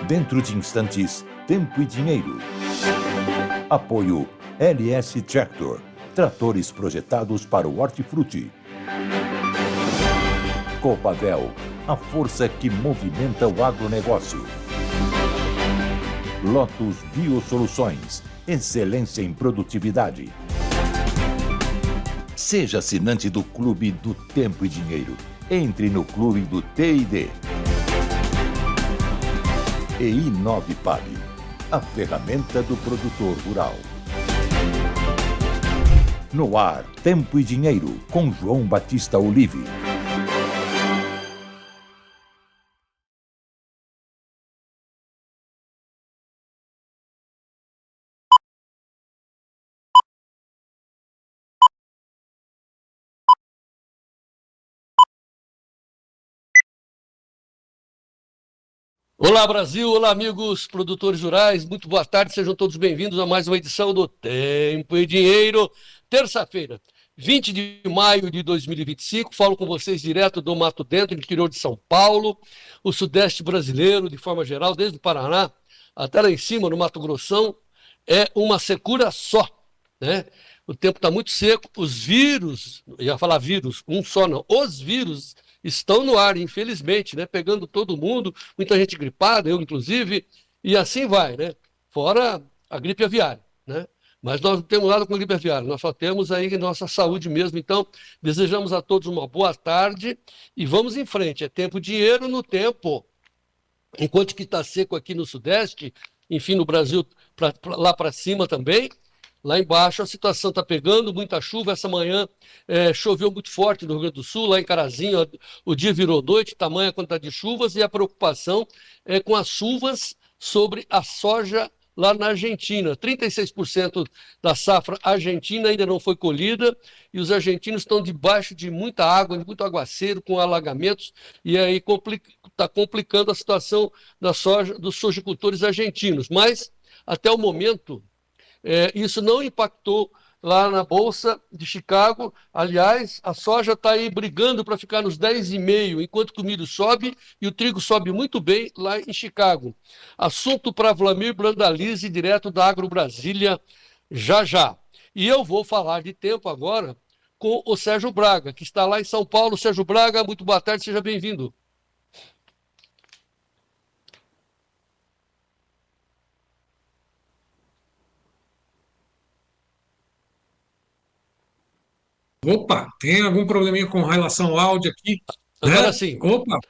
Dentro de instantes, Tempo e Dinheiro. Apoio LS Tractor, tratores projetados para o hortifruti. Copavel, a força que movimenta o agronegócio. Lotus Biosoluções, excelência em produtividade. Seja assinante do Clube do Tempo e Dinheiro. Entre no Clube do T&D. E Inovipab, a ferramenta do produtor rural. No ar, Tempo e Dinheiro, com João Batista Olive. Olá Brasil, olá amigos produtores rurais, muito boa tarde, sejam todos bem-vindos a mais uma edição do Tempo e Dinheiro, terça-feira, 20 de maio de 2025, falo com vocês direto do Mato Dentro, interior de São Paulo, o sudeste brasileiro, de forma geral, desde o Paraná até lá em cima, no Mato Grossão, é uma secura só, né? O tempo está muito seco, os vírus, eu ia falar vírus, um só não, os vírus estão no ar, infelizmente, né? Pegando todo mundo, muita gente gripada, eu inclusive, e assim vai, né? Fora a gripe aviária, né? Mas nós não temos nada com a gripe aviária, nós só temos aí nossa saúde mesmo. Então, desejamos a todos uma boa tarde e vamos em frente. É tempo dinheiro no tempo. Enquanto que está seco aqui no Sudeste, enfim, no Brasil, lá para cima também. Lá embaixo a situação está pegando, muita chuva. Essa manhã choveu muito forte no Rio Grande do Sul, lá em Carazinho, o dia virou noite, tamanha quantidade de chuvas, e a preocupação é com as chuvas sobre a soja lá na Argentina. 36% da safra argentina ainda não foi colhida, e os argentinos estão debaixo de muita água, de muito aguaceiro, com alagamentos, e aí está complicando a situação da soja, dos sojicultores argentinos. Mas, até o momento, isso não impactou lá na Bolsa de Chicago. Aliás, a soja está aí brigando para ficar nos 10,5, enquanto que o milho sobe e o trigo sobe muito bem lá em Chicago. Assunto para Vlamir Brandalize, direto da Agro Brasília, já já. E eu vou falar de tempo agora com o Sérgio Braga, que está lá em São Paulo. Sérgio Braga, muito boa tarde, seja bem-vindo. Opa, tem algum probleminha com relação ao áudio aqui, Agora né? sim.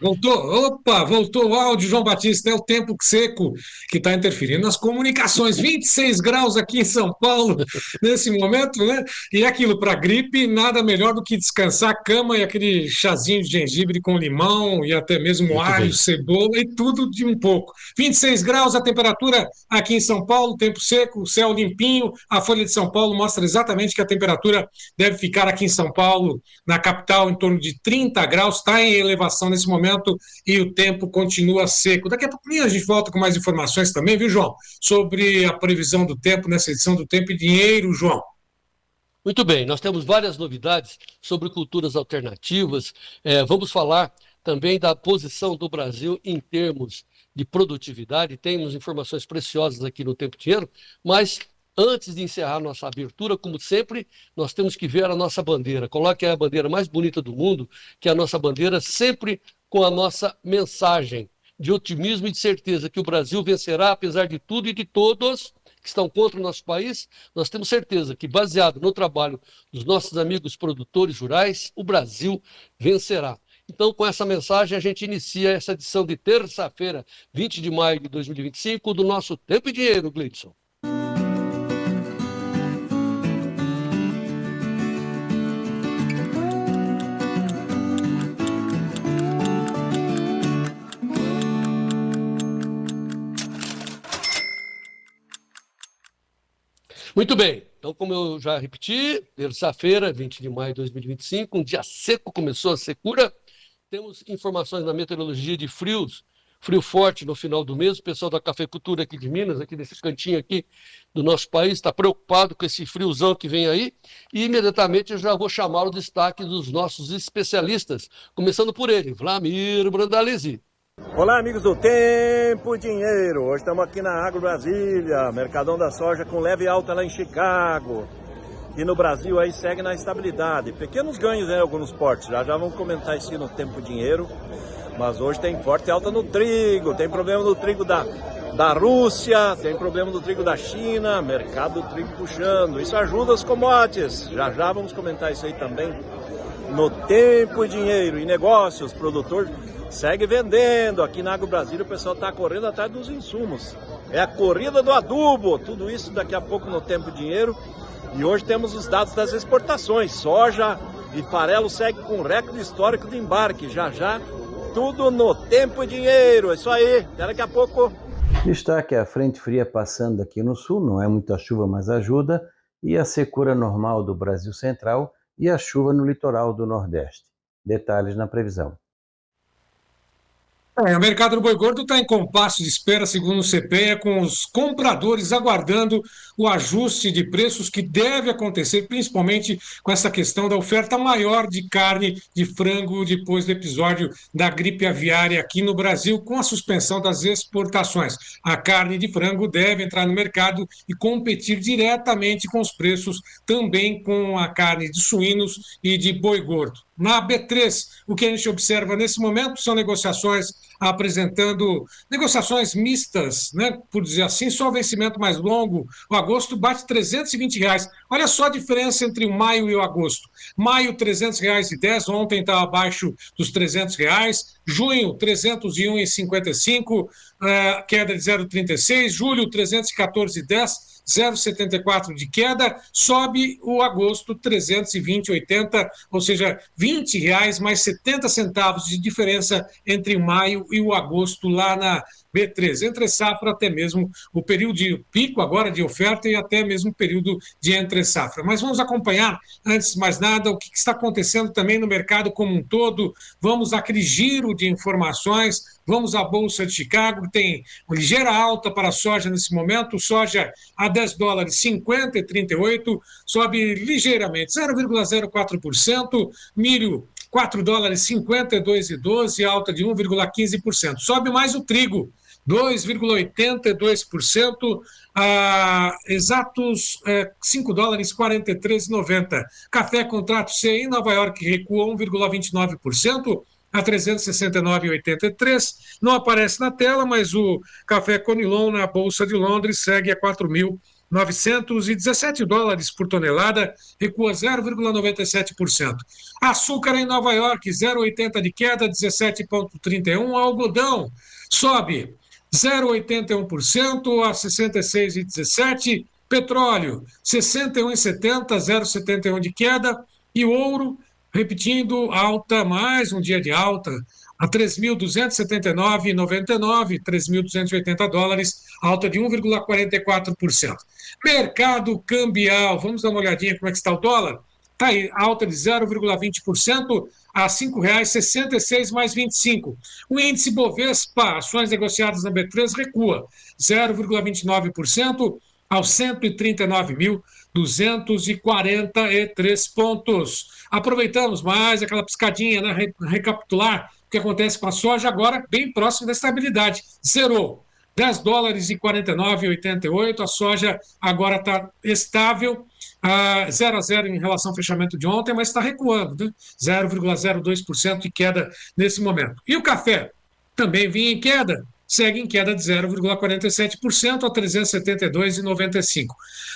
Voltou o áudio, João Batista, é o tempo seco que está interferindo nas comunicações. 26 graus aqui em São Paulo nesse momento, né? E é aquilo, para gripe, nada melhor do que descansar, cama e aquele chazinho de gengibre com limão e até mesmo Muito alho, bem. cebola e tudo de um pouco. 26 graus a temperatura aqui em São Paulo, tempo seco, céu limpinho. A Folha de São Paulo mostra exatamente que a temperatura deve ficar aqui em São Paulo, na capital, em torno de 30 graus, está em elevação nesse momento e o tempo continua seco. Daqui a pouquinho a gente volta com mais informações também, viu, João? Sobre a previsão do tempo nessa edição do Tempo e Dinheiro, João. Muito bem, nós temos várias novidades sobre culturas alternativas. Vamos falar também da posição do Brasil em termos de produtividade. Temos informações preciosas aqui no Tempo e Dinheiro, mas antes de encerrar nossa abertura, como sempre, nós temos que ver a nossa bandeira. Coloque a bandeira mais bonita do mundo, que é a nossa bandeira, sempre com a nossa mensagem de otimismo e de certeza que o Brasil vencerá, apesar de tudo e de todos que estão contra o nosso país. Nós temos certeza que, baseado no trabalho dos nossos amigos produtores rurais, o Brasil vencerá. Então, com essa mensagem, a gente inicia essa edição de terça-feira, 20 de maio de 2025, do nosso Tempo e Dinheiro, Gleidson. Muito bem, então como eu já repeti, terça-feira, 20 de maio de 2025, um dia seco, começou a secura. Temos informações na meteorologia de frios frio forte no final do mês. O pessoal da cafeicultura aqui de Minas, aqui desse cantinho aqui do nosso país, está preocupado com esse friozão que vem aí. E imediatamente eu já vou chamar o destaque dos nossos especialistas, começando por ele, Vlamir Brandalize. Olá, amigos do Tempo e Dinheiro. Hoje estamos aqui na Agro Brasília, Mercadão da Soja com leve alta lá em Chicago. E no Brasil aí segue na estabilidade. Pequenos ganhos em alguns portos. Já vamos comentar isso no Tempo e Dinheiro. Mas hoje tem forte alta no trigo. Tem problema no trigo da Rússia. Tem problema no trigo da China. Mercado do trigo puxando. Isso ajuda os commodities. Já vamos comentar isso aí também no Tempo e Dinheiro. E negócios, produtor segue vendendo. Aqui na Agro Brasília o pessoal está correndo atrás dos insumos. É a corrida do adubo. Tudo isso daqui a pouco no Tempo e Dinheiro. E hoje temos os dados das exportações. Soja e farelo segue com recorde histórico de embarque. Já, tudo no Tempo e Dinheiro. É isso aí. Até daqui a pouco. Destaque a frente fria passando aqui no sul. Não é muita chuva, mas ajuda. E a secura normal do Brasil Central e a chuva no litoral do Nordeste. Detalhes na previsão. O mercado do boi gordo está em compasso de espera, segundo o CPEA, com os compradores aguardando o ajuste de preços que deve acontecer, principalmente com essa questão da oferta maior de carne de frango depois do episódio da gripe aviária aqui no Brasil, com a suspensão das exportações. A carne de frango deve entrar no mercado e competir diretamente com os preços, também com a carne de suínos e de boi gordo. Na B3, o que a gente observa nesse momento são negociações mistas, né, por dizer assim, só vencimento mais longo. O agosto bate R$320. Olha só a diferença entre o maio e o agosto. Maio, R$300,10, ontem estava abaixo dos R$300. Junho, R$301,55, queda de 0,36. Julho, R$314,10. 0,74 de queda, sobe o agosto 320,80, ou seja, R$20 mais 70 centavos de diferença entre maio e o agosto lá na B3. Entre safra, até mesmo o período de pico agora de oferta e até mesmo o período de entre safra. Mas vamos acompanhar, antes de mais nada, o que está acontecendo também no mercado como um todo. Vamos àquele giro de informações. Vamos à Bolsa de Chicago, que tem uma ligeira alta para a soja nesse momento. Soja a $10, 50,38, sobe ligeiramente, 0,04%. Milho, $4, 52,12, alta de 1,15%. Sobe mais o trigo, 2,82%, a exatos $5, 43,90. Café contrato C em Nova York recua 1,29%. A 369,83, não aparece na tela, mas o café Conilon na Bolsa de Londres segue a $4.917 por tonelada, recua 0,97%. Açúcar em Nova York, 0,80 de queda, 17,31. Algodão sobe 0,81% a 66,17. Petróleo, 61,70, 0,71 de queda. E ouro, repetindo, alta, mais um dia de alta, a 3.279,99, $3.280, alta de 1,44%. Mercado cambial, vamos dar uma olhadinha como é que está o dólar? Está aí, alta de 0,20% a R$5,66 mais 25. O índice Bovespa, ações negociadas na B3, recua 0,29% aos 139.243 pontos. Aproveitamos mais aquela piscadinha, né? Recapitular o que acontece com a soja agora, bem próximo da estabilidade. Zerou. $10 e 49,88. A soja agora está estável, 0 a 0 em relação ao fechamento de ontem, mas está recuando, né? 0,02% de queda nesse momento. E o café também vinha em queda, segue em queda de 0,47% a 372,95.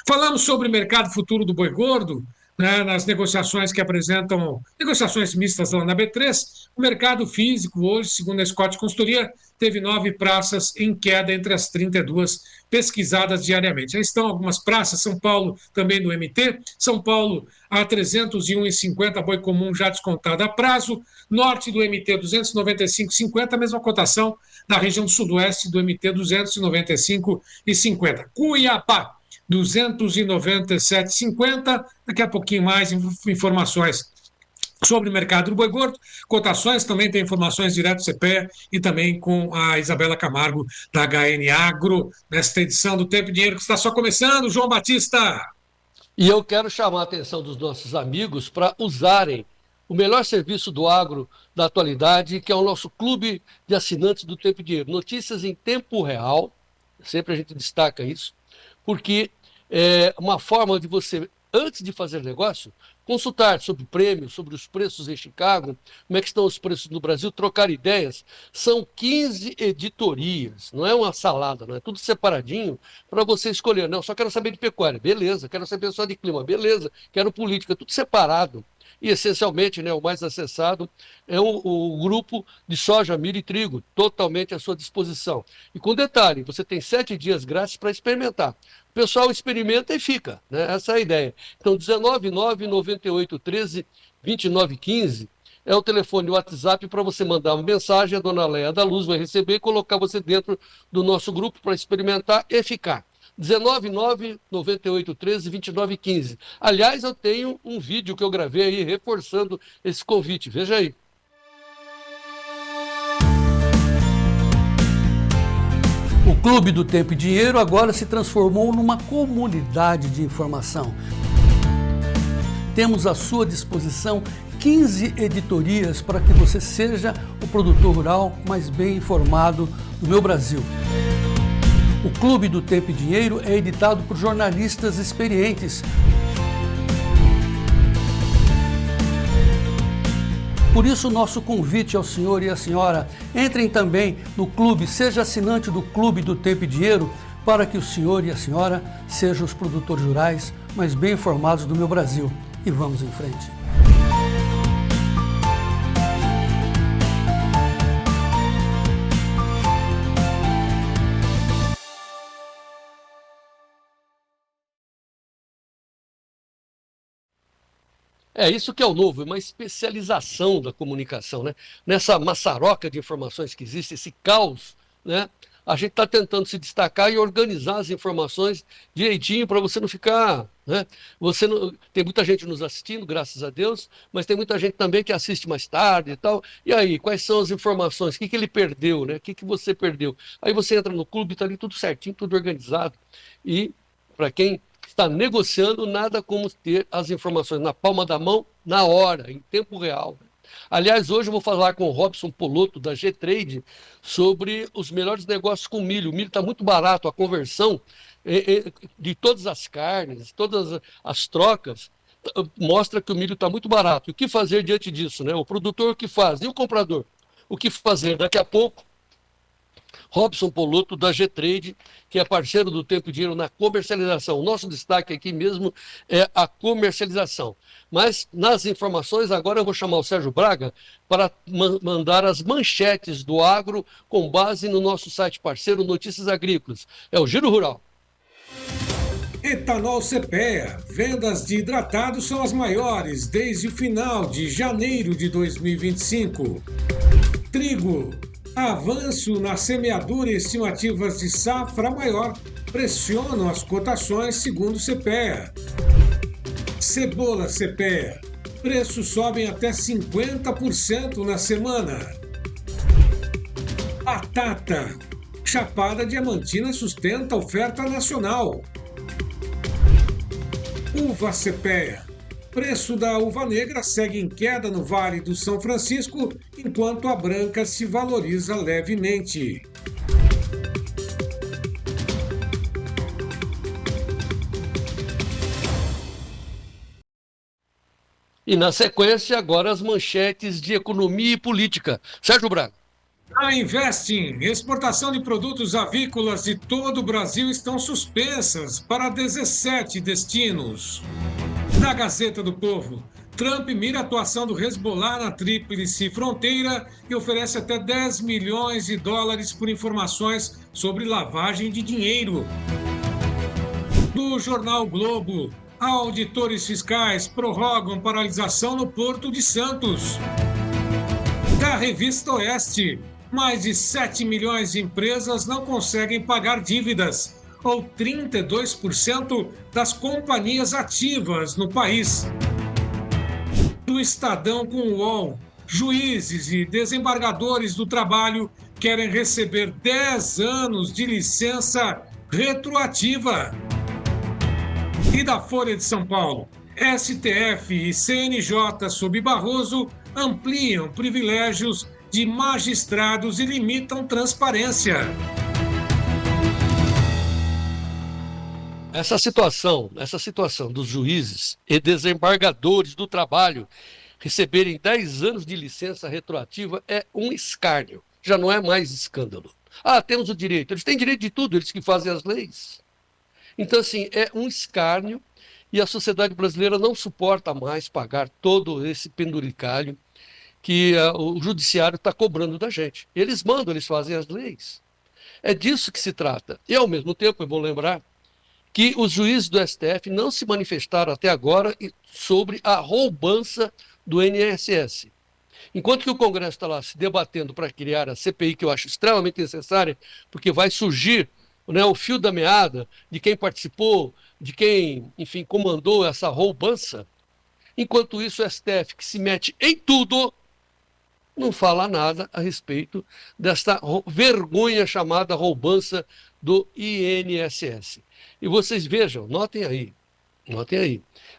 Falamos sobre o mercado futuro do boi gordo, né, nas negociações que apresentam, negociações mistas lá na B3, o mercado físico hoje, segundo a Scott Consultoria, teve 9 praças em queda entre as 32 pesquisadas diariamente. Aí estão algumas praças, São Paulo também do MT, São Paulo a 301,50, boi comum já descontado a prazo, norte do MT 295,50, a mesma cotação na região do sudoeste do MT 295,50. Cuiabá, 297,50, daqui a pouquinho mais informações sobre o mercado do boi gordo, cotações, também tem informações direto do CPEA e também com a Isabela Camargo, da HN Agro, nesta edição do Tempo e Dinheiro que está só começando. João Batista. E eu quero chamar a atenção dos nossos amigos para usarem o melhor serviço do agro da atualidade, que é o nosso clube de assinantes do Tempo e Dinheiro. Notícias em tempo real, sempre a gente destaca isso, porque é uma forma de você, antes de fazer negócio, consultar sobre prêmios, sobre os preços em Chicago, como é que estão os preços no Brasil, trocar ideias. São 15 editorias, não é uma salada, não é tudo separadinho para você escolher. Não, só quero saber de pecuária, beleza. Quero saber só de clima, beleza. Quero política, tudo separado. E, essencialmente, né, o mais acessado é o grupo de soja, milho e trigo, totalmente à sua disposição. E com detalhe, você tem 7 dias grátis para experimentar. O pessoal experimenta e fica, né? Essa é a ideia. Então, 19998132915 é o telefone, o WhatsApp, para você mandar uma mensagem, a dona Leia da Luz vai receber e colocar você dentro do nosso grupo para experimentar e ficar. 19998132915. Aliás, eu tenho um vídeo que eu gravei aí reforçando esse convite. Veja aí. O Clube do Tempo e Dinheiro agora se transformou numa comunidade de informação. Temos à sua disposição 15 editorias para que você seja o produtor rural mais bem informado do meu Brasil. O Clube do Tempo e Dinheiro é editado por jornalistas experientes. Por isso, nosso convite ao senhor e à senhora, entrem também no clube, seja assinante do Clube do Tempo e Dinheiro, para que o senhor e a senhora sejam os produtores rurais mais bem informados do meu Brasil. E vamos em frente. É isso que é o novo, é uma especialização da comunicação, né? Nessa maçaroca de informações que existe, esse caos, né? A gente está tentando se destacar e organizar as informações direitinho para você não ficar, né? Você não... Tem muita gente nos assistindo, graças a Deus, mas tem muita gente também que assiste mais tarde e tal. E aí, quais são as informações? O que ele perdeu, né? O que você perdeu? Aí você entra no clube, está ali tudo certinho, tudo organizado. E para quem está negociando, nada como ter as informações na palma da mão, na hora, em tempo real. Aliás, hoje eu vou falar com o Robson Polotto, da G-Trade, sobre os melhores negócios com milho. O milho está muito barato, a conversão de todas as carnes, todas as trocas, mostra que o milho está muito barato. E o que fazer diante disso, né? O produtor, o que faz? E o comprador? O que fazer? Daqui a pouco, Robson Polotto, da G-Trade, que é parceiro do Tempo e Dinheiro na comercialização. O nosso destaque aqui mesmo é a comercialização. Mas, nas informações, agora eu vou chamar o Sérgio Braga para mandar as manchetes do agro com base no nosso site parceiro Notícias Agrícolas. É o Giro Rural. Etanol CPEA. Vendas de hidratados são as maiores desde o final de janeiro de 2025. Trigo. Avanço na semeadura e estimativas de safra maior pressionam as cotações, segundo o CPEA. Cebola CPEA. Preços sobem até 50% na semana. Batata. Chapada Diamantina sustenta a oferta nacional. Uva CPEA. Preço da uva negra segue em queda no Vale do São Francisco, enquanto a branca se valoriza levemente. E na sequência, agora as manchetes de economia e política. Sérgio Braga. A Investing, exportação de produtos avícolas de todo o Brasil estão suspensas para 17 destinos. Na Gazeta do Povo, Trump mira a atuação do Hezbollah na Tríplice Fronteira e oferece até 10 milhões de dólares por informações sobre lavagem de dinheiro. No Jornal Globo, auditores fiscais prorrogam paralisação no Porto de Santos. Da Revista Oeste, mais de 7 milhões de empresas não conseguem pagar dívidas, ou 32% das companhias ativas no país. do Estadão com o UOL. Juízes e desembargadores do trabalho querem receber 10 anos de licença retroativa. E da Folha de São Paulo, STF e CNJ sob Barroso ampliam privilégios de magistrados e limitam transparência. Essa situação dos juízes e desembargadores do trabalho receberem 10 anos de licença retroativa é um escárnio. Já não é mais escândalo. Ah, temos o direito. Eles têm direito de tudo, eles que fazem as leis. Então, assim, é um escárnio e a sociedade brasileira não suporta mais pagar todo esse penduricalho que o judiciário está cobrando da gente. Eles mandam, eles fazem as leis. É disso que se trata. E, ao mesmo tempo, é bom lembrar que os juízes do STF não se manifestaram até agora sobre a roubança do INSS. Enquanto que o Congresso está lá se debatendo para criar a CPI, que eu acho extremamente necessária, porque vai surgir, né, o fio da meada de quem participou, de quem, enfim, comandou essa roubança. Enquanto isso, o STF, que se mete em tudo, não fala nada a respeito desta vergonha chamada roubança do INSS. E vocês vejam, notem aí,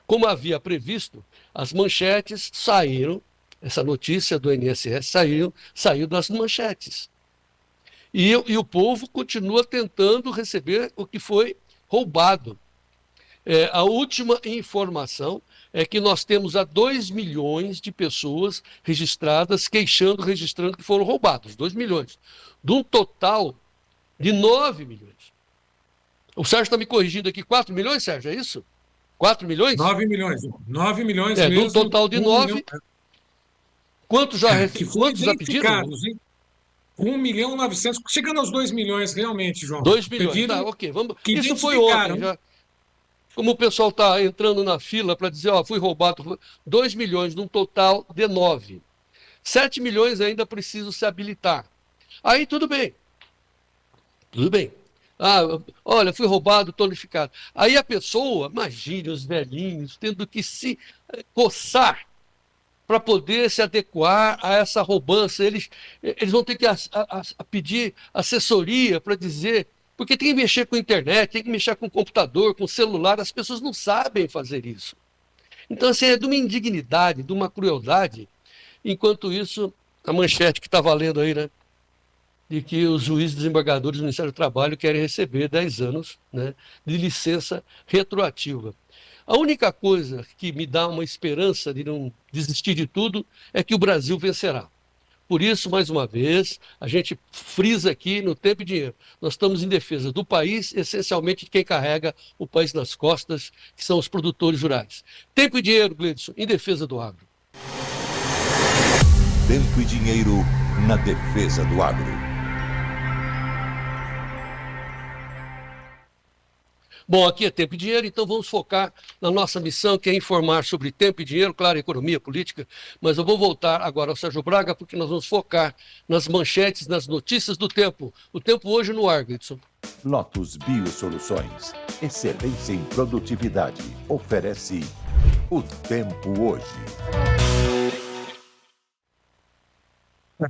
como havia previsto, as manchetes saíram, essa notícia do INSS saiu das manchetes. E o povo continua tentando receber o que foi roubado. A última informação é que nós temos 2 milhões de pessoas registradas, registrando que foram roubados. 2 milhões. De um total de 9 milhões. O Sérgio está me corrigindo aqui. 4 milhões, Sérgio, é isso? 4 milhões? 9 milhões. 9 milhões mesmo. De um total de 9. Milhão. Quantos já pediram? 1.900.000, chegando aos 2 milhões realmente, João. 2 milhões, pediram, tá, ok. Isso foi ontem, já. Como o pessoal está entrando na fila para dizer, fui roubado, 2 milhões num total de 9. 7 milhões ainda precisam se habilitar. Aí tudo bem. Olha, fui roubado, tonificado. Aí a pessoa, imagine os velhinhos tendo que se coçar para poder se adequar a essa roubança. Eles vão ter que pedir assessoria para dizer, porque tem que mexer com a internet, tem que mexer com o computador, com o celular, as pessoas não sabem fazer isso. Então, assim, é de uma indignidade, de uma crueldade. Enquanto isso, a manchete que está valendo aí, né, de que os juízes desembargadores do Ministério do Trabalho querem receber 10 anos, né, de licença retroativa. A única coisa que me dá uma esperança de não desistir de tudo é que o Brasil vencerá. Por isso, mais uma vez, a gente frisa aqui no Tempo e Dinheiro. Nós estamos em defesa do país, essencialmente de quem carrega o país nas costas, que são os produtores rurais. Tempo e Dinheiro, Gleidson, em defesa do agro. Tempo e Dinheiro na defesa do agro. Bom, aqui é Tempo e Dinheiro, então vamos focar na nossa missão, que é informar sobre tempo e dinheiro, claro, economia, política, mas eu vou voltar agora ao Sérgio Braga, porque nós vamos focar nas manchetes, nas notícias do tempo. O tempo hoje no ar, Gleidson. Lotus Biosoluções, excelência em produtividade, oferece o tempo hoje.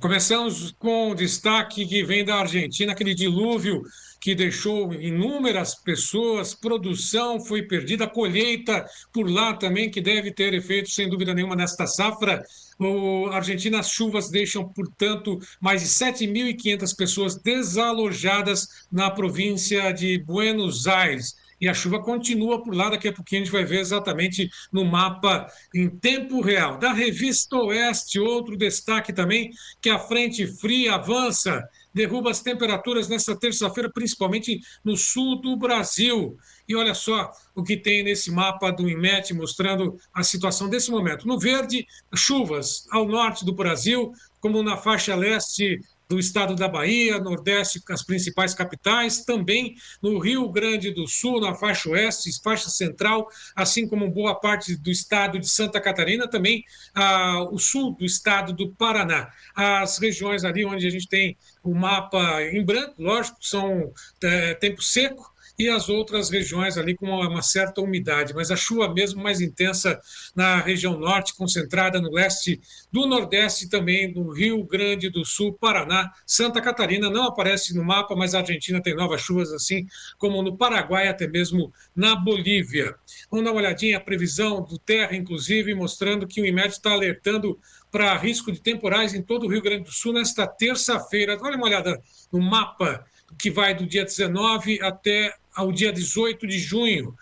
Começamos com o destaque que vem da Argentina, aquele dilúvio que deixou inúmeras pessoas, produção foi perdida, colheita por lá também, que deve ter efeito, sem dúvida nenhuma, nesta safra. A Argentina, as chuvas deixam, portanto, mais de 7.500 pessoas desalojadas na província de Buenos Aires. E a chuva continua por lá, daqui a pouquinho a gente vai ver exatamente no mapa em tempo real. Da Revista Oeste, outro destaque também, que a frente fria avança, derruba as temperaturas nesta terça-feira, principalmente no sul do Brasil. E olha só o que tem nesse mapa do INMET, mostrando a situação desse momento. No verde, chuvas ao norte do Brasil, como na faixa leste do estado da Bahia, Nordeste, as principais capitais, também no Rio Grande do Sul, na faixa oeste, faixa central, assim como boa parte do estado de Santa Catarina, também o sul do estado do Paraná. As regiões ali onde a gente tem o mapa em branco, lógico, são tempo seco, e as outras regiões ali com uma certa umidade, mas a chuva mesmo mais intensa na região norte, concentrada no leste do Nordeste e também no Rio Grande do Sul, Paraná, Santa Catarina, não aparece no mapa, mas a Argentina tem novas chuvas assim como no Paraguai, até mesmo na Bolívia. Vamos dar uma olhadinha a previsão do Terra, inclusive, mostrando que o IMET está alertando para risco de temporais em todo o Rio Grande do Sul nesta terça-feira. Olha uma olhada no mapa que vai do dia 19 até ao dia 18 de junho,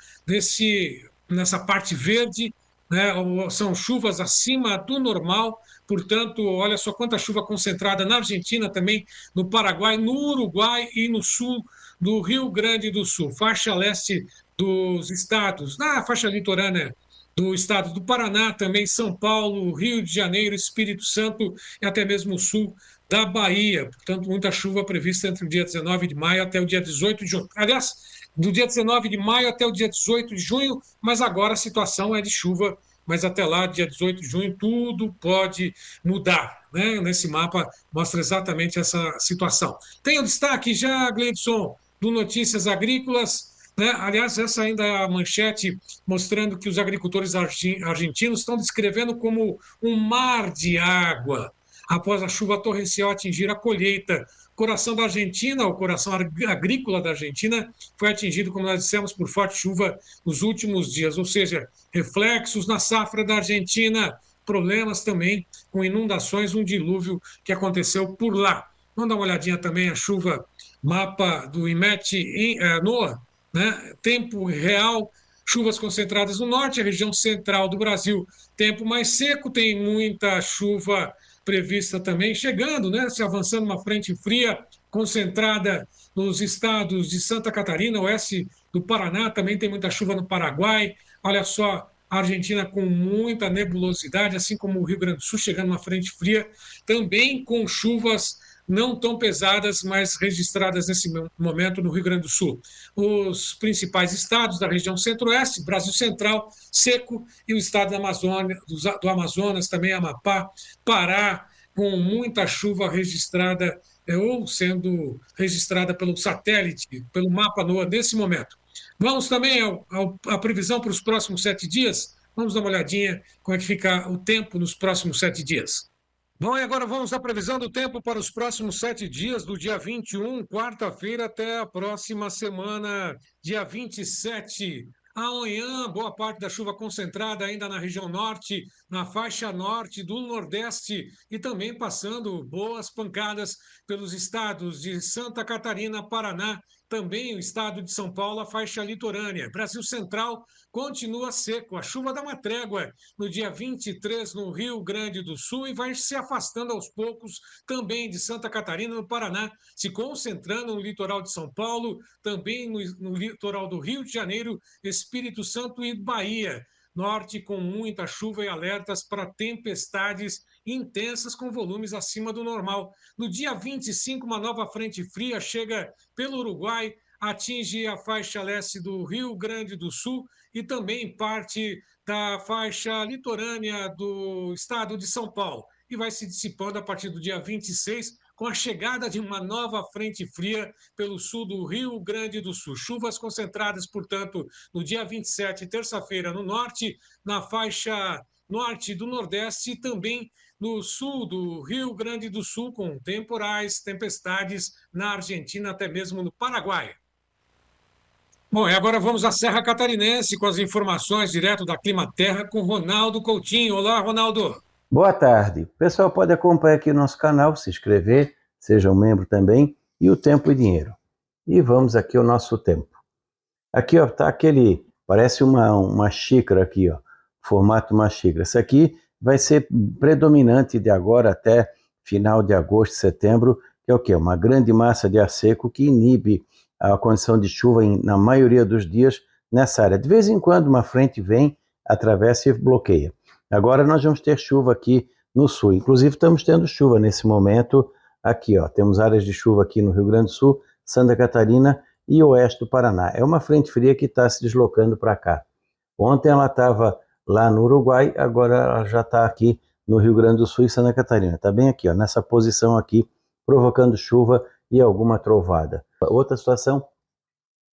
nessa parte verde, né, são chuvas acima do normal, portanto, olha só quanta chuva concentrada na Argentina também, no Paraguai, no Uruguai e no sul do Rio Grande do Sul, faixa leste dos estados, na faixa litorânea do estado do Paraná, também São Paulo, Rio de Janeiro, Espírito Santo e até mesmo o sul da Bahia. Portanto, muita chuva prevista entre o dia 19 de maio até o dia 18 de junho. Aliás, do dia 19 de maio até o dia 18 de junho, mas agora a situação é de chuva, mas até lá, dia 18 de junho, tudo pode mudar. Né? Nesse mapa mostra exatamente essa situação. Tem o destaque já, Gleidson, do Notícias Agrícolas. Né? Aliás, essa ainda é a manchete mostrando que os agricultores argentinos estão descrevendo como um mar de água após a chuva torrencial atingir a colheita. O coração da Argentina, o coração agrícola da Argentina, foi atingido, como nós dissemos, por forte chuva nos últimos dias, ou seja, reflexos na safra da Argentina, problemas também com inundações, um dilúvio que aconteceu por lá. Vamos dar uma olhadinha também a chuva, mapa do IMET NOAA, né? Tempo real, chuvas concentradas no norte, a região central do Brasil, tempo mais seco, tem muita chuva prevista também, chegando, né, se avançando uma frente fria concentrada nos estados de Santa Catarina, oeste do Paraná, também tem muita chuva no Paraguai. Olha só, a Argentina com muita nebulosidade, assim como o Rio Grande do Sul, chegando uma frente fria, também com chuvas não tão pesadas, mas registradas nesse momento no Rio Grande do Sul. Os principais estados da região centro-oeste, Brasil Central, seco, e o estado da Amazônia, do Amazonas, também Amapá, Pará, com muita chuva registrada ou sendo registrada pelo satélite, pelo mapa NOAA nesse momento. Vamos também à previsão para os próximos 7 dias. Vamos dar uma olhadinha como é que fica o tempo nos próximos 7 dias. Bom, e agora vamos à previsão do tempo para os próximos 7 dias, do dia 21, quarta-feira, até a próxima semana, dia 27. Amanhã, boa parte da chuva concentrada ainda na região norte, na faixa norte do Nordeste e também passando boas pancadas pelos estados de Santa Catarina, Paraná, também o estado de São Paulo, a faixa litorânea. Brasil Central continua seco, a chuva dá uma trégua no dia 23 no Rio Grande do Sul e vai se afastando aos poucos também de Santa Catarina, no Paraná, se concentrando no litoral de São Paulo, também no litoral do Rio de Janeiro, Espírito Santo e Bahia. Norte com muita chuva e alertas para tempestades intensas com volumes acima do normal. No dia 25, uma nova frente fria chega pelo Uruguai, atinge a faixa leste do Rio Grande do Sul e também parte da faixa litorânea do estado de São Paulo. E vai se dissipando a partir do dia 26, com a chegada de uma nova frente fria pelo sul do Rio Grande do Sul. Chuvas concentradas, portanto, no dia 27, terça-feira, no norte, na faixa norte do Nordeste e também no sul do Rio Grande do Sul, com temporais, tempestades na Argentina, até mesmo no Paraguai. Bom, e agora vamos à Serra Catarinense com as informações direto da Climaterra com Ronaldo Coutinho. Olá, Ronaldo. Boa tarde. O pessoal pode acompanhar aqui o nosso canal, se inscrever, seja um membro também, e o Tempo e Dinheiro. E vamos aqui ao nosso tempo. Aqui, ó, tá aquele, parece uma xícara aqui, ó, formato de uma xícara. Isso aqui vai ser predominante de agora até final de agosto, setembro, que é o quê? Uma grande massa de ar seco que inibe a condição de chuva na maioria dos dias nessa área. De vez em quando uma frente vem, atravessa e bloqueia. Agora nós vamos ter chuva aqui no sul, inclusive estamos tendo chuva nesse momento aqui, ó. Temos áreas de chuva aqui no Rio Grande do Sul, Santa Catarina e oeste do Paraná. É uma frente fria que está se deslocando para cá. Ontem ela estava lá no Uruguai, agora ela já está aqui no Rio Grande do Sul e Santa Catarina. Está bem aqui, ó, nessa posição aqui, provocando chuva e alguma trovada. Outra situação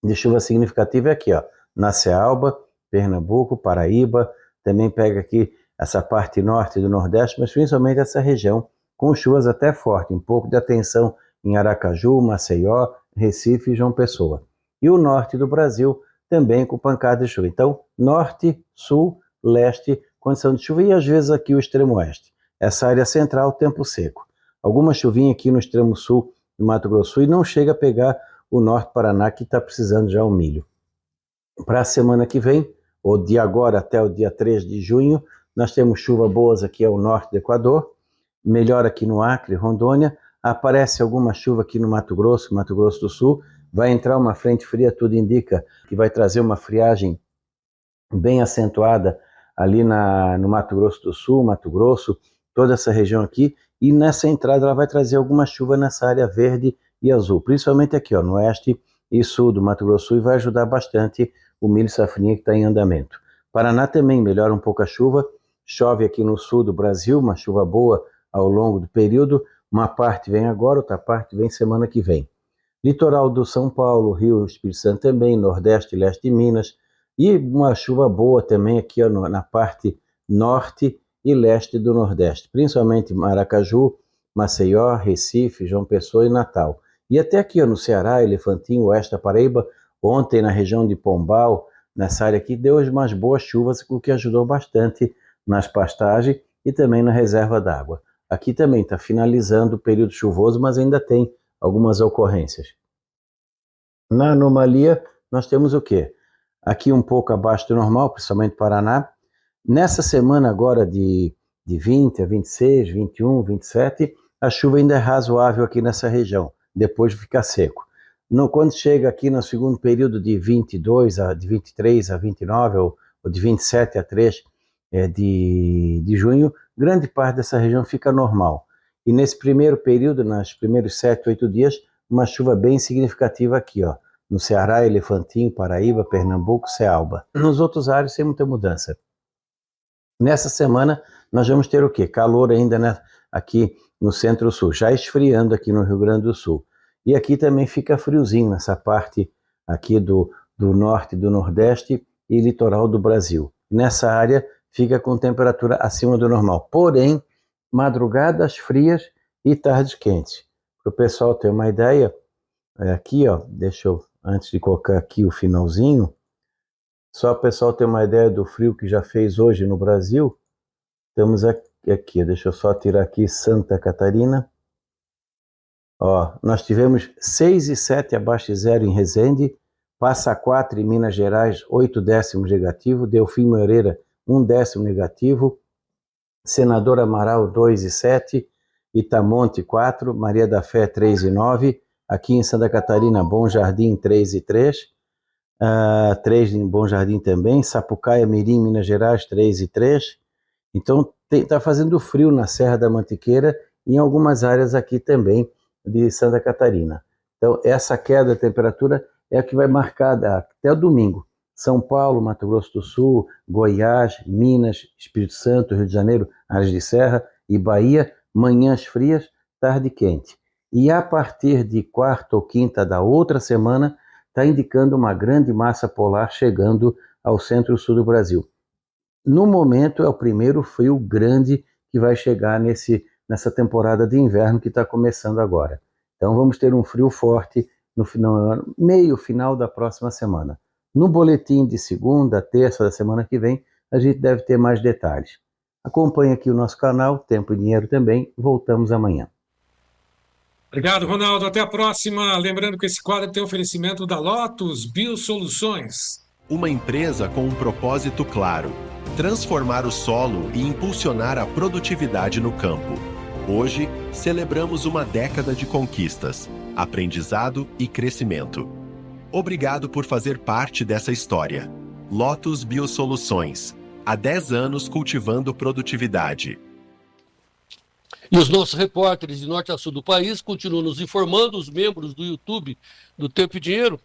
de chuva significativa é aqui, ó, na Cealba, Pernambuco, Paraíba, também pega aqui essa parte norte do Nordeste, mas principalmente essa região, com chuvas até fortes, um pouco de atenção em Aracaju, Maceió, Recife e João Pessoa. E o norte do Brasil também com pancada de chuva. Então, norte, sul, leste, condição de chuva e às vezes aqui o extremo oeste. Essa área central, tempo seco. Alguma chuvinha aqui no extremo sul do Mato Grosso e não chega a pegar o norte do Paraná, que está precisando já o milho. Para a semana que vem, ou de agora até o dia 3 de junho, nós temos chuva boas aqui ao norte do Equador, melhor aqui no Acre, Rondônia, aparece alguma chuva aqui no Mato Grosso do Sul, vai entrar uma frente fria, tudo indica que vai trazer uma friagem bem acentuada ali no Mato Grosso do Sul, Mato Grosso, toda essa região aqui, e nessa entrada ela vai trazer alguma chuva nessa área verde e azul, principalmente aqui, ó, no oeste e sul do Mato Grosso do Sul, e vai ajudar bastante o milho safrinha que está em andamento. Paraná também melhora um pouco a chuva, chove aqui no sul do Brasil, uma chuva boa ao longo do período, uma parte vem agora, outra parte vem semana que vem. Litoral do São Paulo, Rio, Espírito Santo também, Nordeste e Leste de Minas, e uma chuva boa também aqui ó, na parte norte e leste do Nordeste, principalmente Maracaju, Maceió, Recife, João Pessoa e Natal. E até aqui ó, no Ceará, Elefantinho, oeste da Paraíba, ontem na região de Pombal, nessa área aqui, deu umas boas chuvas, o que ajudou bastante nas pastagens e também na reserva d'água. Aqui também está finalizando o período chuvoso, mas ainda tem algumas ocorrências. Na anomalia, nós temos o quê? Aqui um pouco abaixo do normal, principalmente Paraná. Nessa semana agora de 20 a 26, 21, 27, a chuva ainda é razoável aqui nessa região, depois fica seco. Quando chega aqui no segundo período de 22 de 23 a 29, ou de 27 a 3 de junho, grande parte dessa região fica normal. E nesse primeiro período, nos primeiros 7, 8 dias, uma chuva bem significativa aqui, ó, no Ceará, Elefantinho, Paraíba, Pernambuco, Cealba. Nos outros áreas, sem muita mudança. Nessa semana, nós vamos ter o quê? Calor ainda, né? Aqui no Centro-Sul, já esfriando aqui no Rio Grande do Sul. E aqui também fica friozinho, nessa parte aqui do norte e do nordeste e litoral do Brasil. Nessa área, fica com temperatura acima do normal. Porém, madrugadas frias e tardes quentes. Para o pessoal ter uma ideia, aqui, ó, deixa eu, antes de colocar aqui o finalzinho, só o pessoal ter uma ideia do frio que já fez hoje no Brasil, estamos aqui, deixa eu só tirar aqui Santa Catarina. Ó, nós tivemos 6,7 abaixo de zero em Resende, Passa 4 em Minas Gerais, 8 décimos negativo, Delfim Moreira, 1 décimo negativo, Senador Amaral 2,7, Itamonte 4, Maria da Fé 3,9, aqui em Santa Catarina, Bom Jardim 3,3, 3 em Bom Jardim também, Sapucaia, Mirim, Minas Gerais 3,3. Então está fazendo frio na Serra da Mantiqueira e em algumas áreas aqui também de Santa Catarina. Então essa queda de temperatura é a que vai marcar até o domingo. São Paulo, Mato Grosso do Sul, Goiás, Minas, Espírito Santo, Rio de Janeiro, áreas de serra e Bahia, manhãs frias, tarde quente. E a partir de quarta ou quinta da outra semana, está indicando uma grande massa polar chegando ao centro-sul do Brasil. No momento, é o primeiro frio grande que vai chegar nessa temporada de inverno que está começando agora. Então vamos ter um frio forte no meio final da próxima semana. No boletim de segunda, terça da semana que vem, a gente deve ter mais detalhes. Acompanhe aqui o nosso canal, Tempo e Dinheiro também. Voltamos amanhã. Obrigado, Ronaldo. Até a próxima. Lembrando que esse quadro tem oferecimento da Lotus Biosoluções. Uma empresa com um propósito claro: transformar o solo e impulsionar a produtividade no campo. Hoje, celebramos uma década de conquistas, aprendizado e crescimento. Obrigado por fazer parte dessa história. Lotus Biosoluções. Há 10 anos cultivando produtividade. E os nossos repórteres de norte a sul do país continuam nos informando. Os membros do YouTube do Tempo e Dinheiro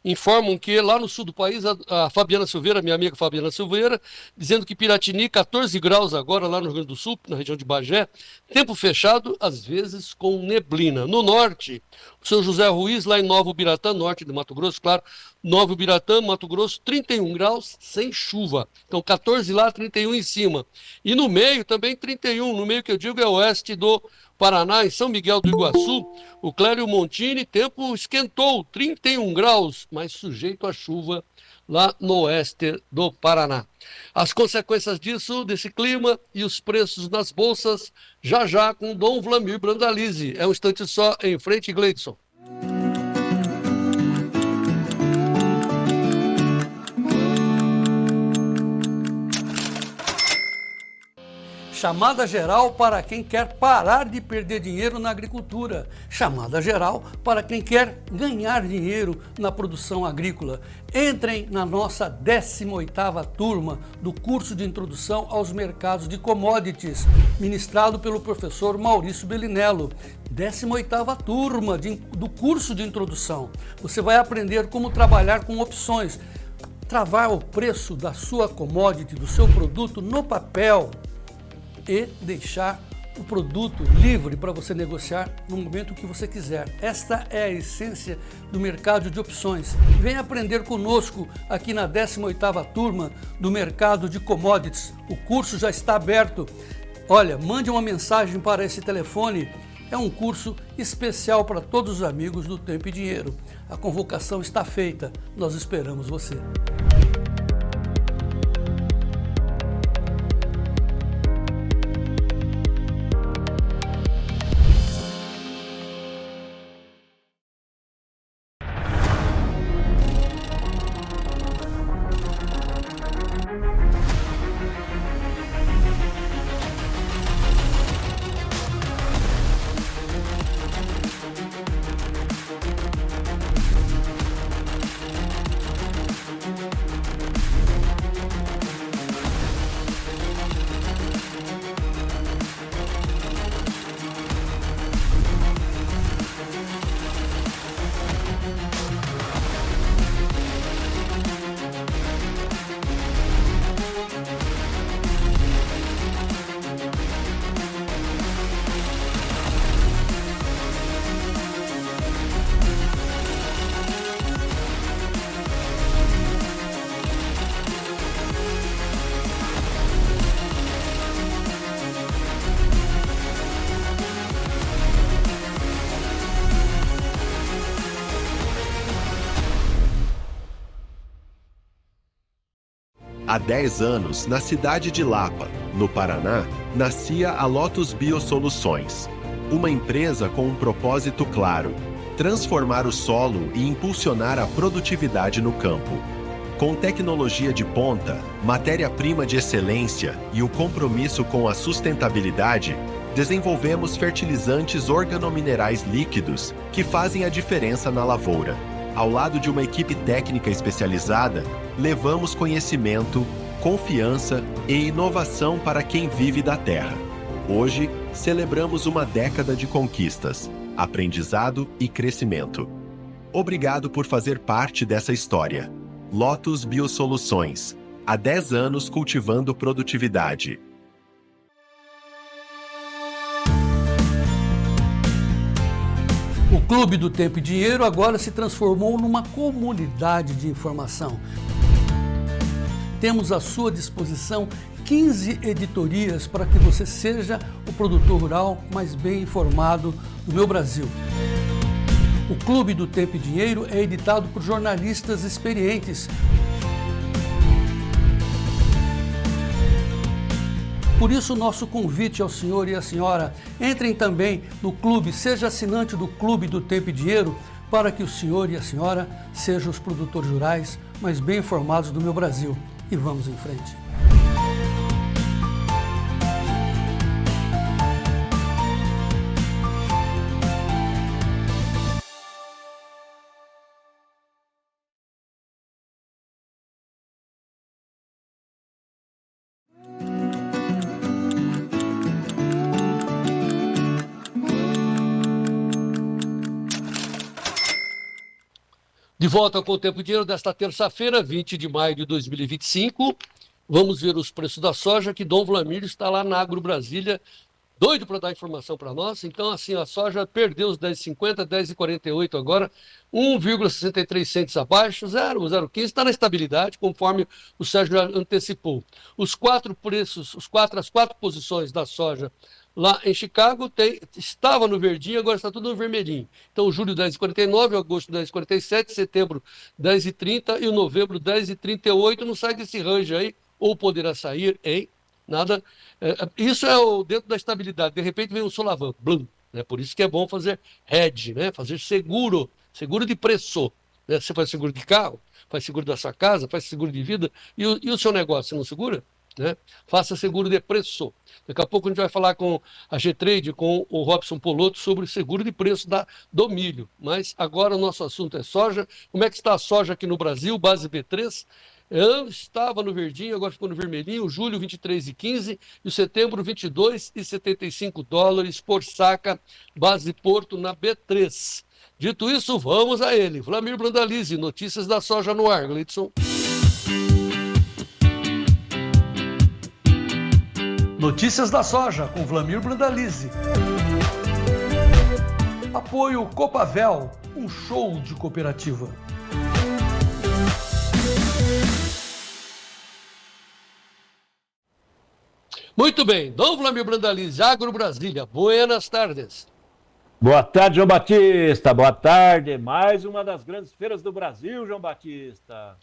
informam que lá no sul do país, a Fabiana Silveira, minha amiga Fabiana Silveira, dizendo que Piratini, 14 graus agora lá no Rio Grande do Sul, na região de Bagé, tempo fechado, às vezes com neblina. No norte, o seu José Ruiz, lá em Nova Ubiratã, norte de Mato Grosso, claro. Nova Ubiratã, Mato Grosso, 31 graus, sem chuva. Então, 14 lá, 31 em cima. E no meio, também 31. No meio que eu digo é oeste do Paraná, em São Miguel do Iguaçu. O Clélio Montini, tempo esquentou, 31 graus, mas sujeito a chuva lá no oeste do Paraná. As consequências disso, desse clima e os preços nas bolsas, já já com Dom Vlamir Brandalize. É um instante só, em frente, Gleidson. Chamada geral para quem quer parar de perder dinheiro na agricultura. Chamada geral para quem quer ganhar dinheiro na produção agrícola. Entrem na nossa 18ª turma do curso de Introdução aos Mercados de Commodities, ministrado pelo professor Maurício Bellinello. 18ª turma do curso de Introdução. Você vai aprender como trabalhar com opções, travar o preço da sua commodity, do seu produto no papel, e deixar o produto livre para você negociar no momento que você quiser. Esta é a essência do mercado de opções. Venha aprender conosco aqui na 18ª turma do mercado de commodities. O curso já está aberto. Olha, mande uma mensagem para esse telefone. É um curso especial para todos os amigos do Tempo e Dinheiro. A convocação está feita. Nós esperamos você. Há 10 anos, na cidade de Lapa, no Paraná, nascia a Lotus Biosoluções, uma empresa com um propósito claro: transformar o solo e impulsionar a produtividade no campo. Com tecnologia de ponta, matéria-prima de excelência e o compromisso com a sustentabilidade, desenvolvemos fertilizantes organominerais líquidos que fazem a diferença na lavoura. Ao lado de uma equipe técnica especializada, levamos conhecimento, confiança e inovação para quem vive da terra. Hoje, celebramos uma década de conquistas, aprendizado e crescimento. Obrigado por fazer parte dessa história. Lotus Biosoluções. Há 10 anos cultivando produtividade. O Clube do Tempo e Dinheiro agora se transformou numa comunidade de informação. Temos à sua disposição 15 editorias para que você seja o produtor rural mais bem informado do meu Brasil. O Clube do Tempo e Dinheiro é editado por jornalistas experientes. Por isso, o nosso convite ao senhor e à senhora: entrem também no clube, seja assinante do Clube do Tempo e Dinheiro, para que o senhor e a senhora sejam os produtores rurais mais bem informados do meu Brasil. E vamos em frente. De volta com o Tempo e Dinheiro desta terça-feira, 20 de maio de 2025. Vamos ver os preços da soja, que Dom Vlamir está lá na Agro Brasília doido para dar informação para nós. Então, assim, a soja perdeu os 10,50, 10,48 agora, 1,63 centos abaixo, 0,015, está na estabilidade, conforme o Sérgio já antecipou. As quatro posições da soja lá em Chicago estava no verdinho, agora está tudo no vermelhinho. Então, julho 10,49, agosto 10,47, setembro 10,30 e o novembro 10,38. Não sai desse range aí, ou poderá sair em nada. Isso é dentro da estabilidade. De repente vem um solavanco, blum, né? Por isso que é bom fazer hedge, né? Fazer seguro de preço. Né? Você faz seguro de carro, faz seguro da sua casa, faz seguro de vida, e o seu negócio, você não segura? Né? Faça seguro de preço. Daqui a pouco a gente vai falar com a G-Trade, com o Robson Polotto, sobre o seguro de preço do milho. Mas agora o nosso assunto é soja. Como é que está a soja aqui no Brasil? Base B3. Estava no verdinho, agora ficou no vermelhinho. O julho 23,15 e o setembro 22,75 dólares por saca. Base Porto na B3. Dito isso, vamos a ele. Vlamir Brandalize, notícias da soja no ar, Gleidson. Notícias da soja com Vlamir Brandalize. Apoio Copavel, um show de cooperativa. Muito bem, Dom Vlamir Brandalize, Agro Brasília, buenas tardes. Boa tarde, João Batista, boa tarde. Mais uma das grandes feiras do Brasil, João Batista.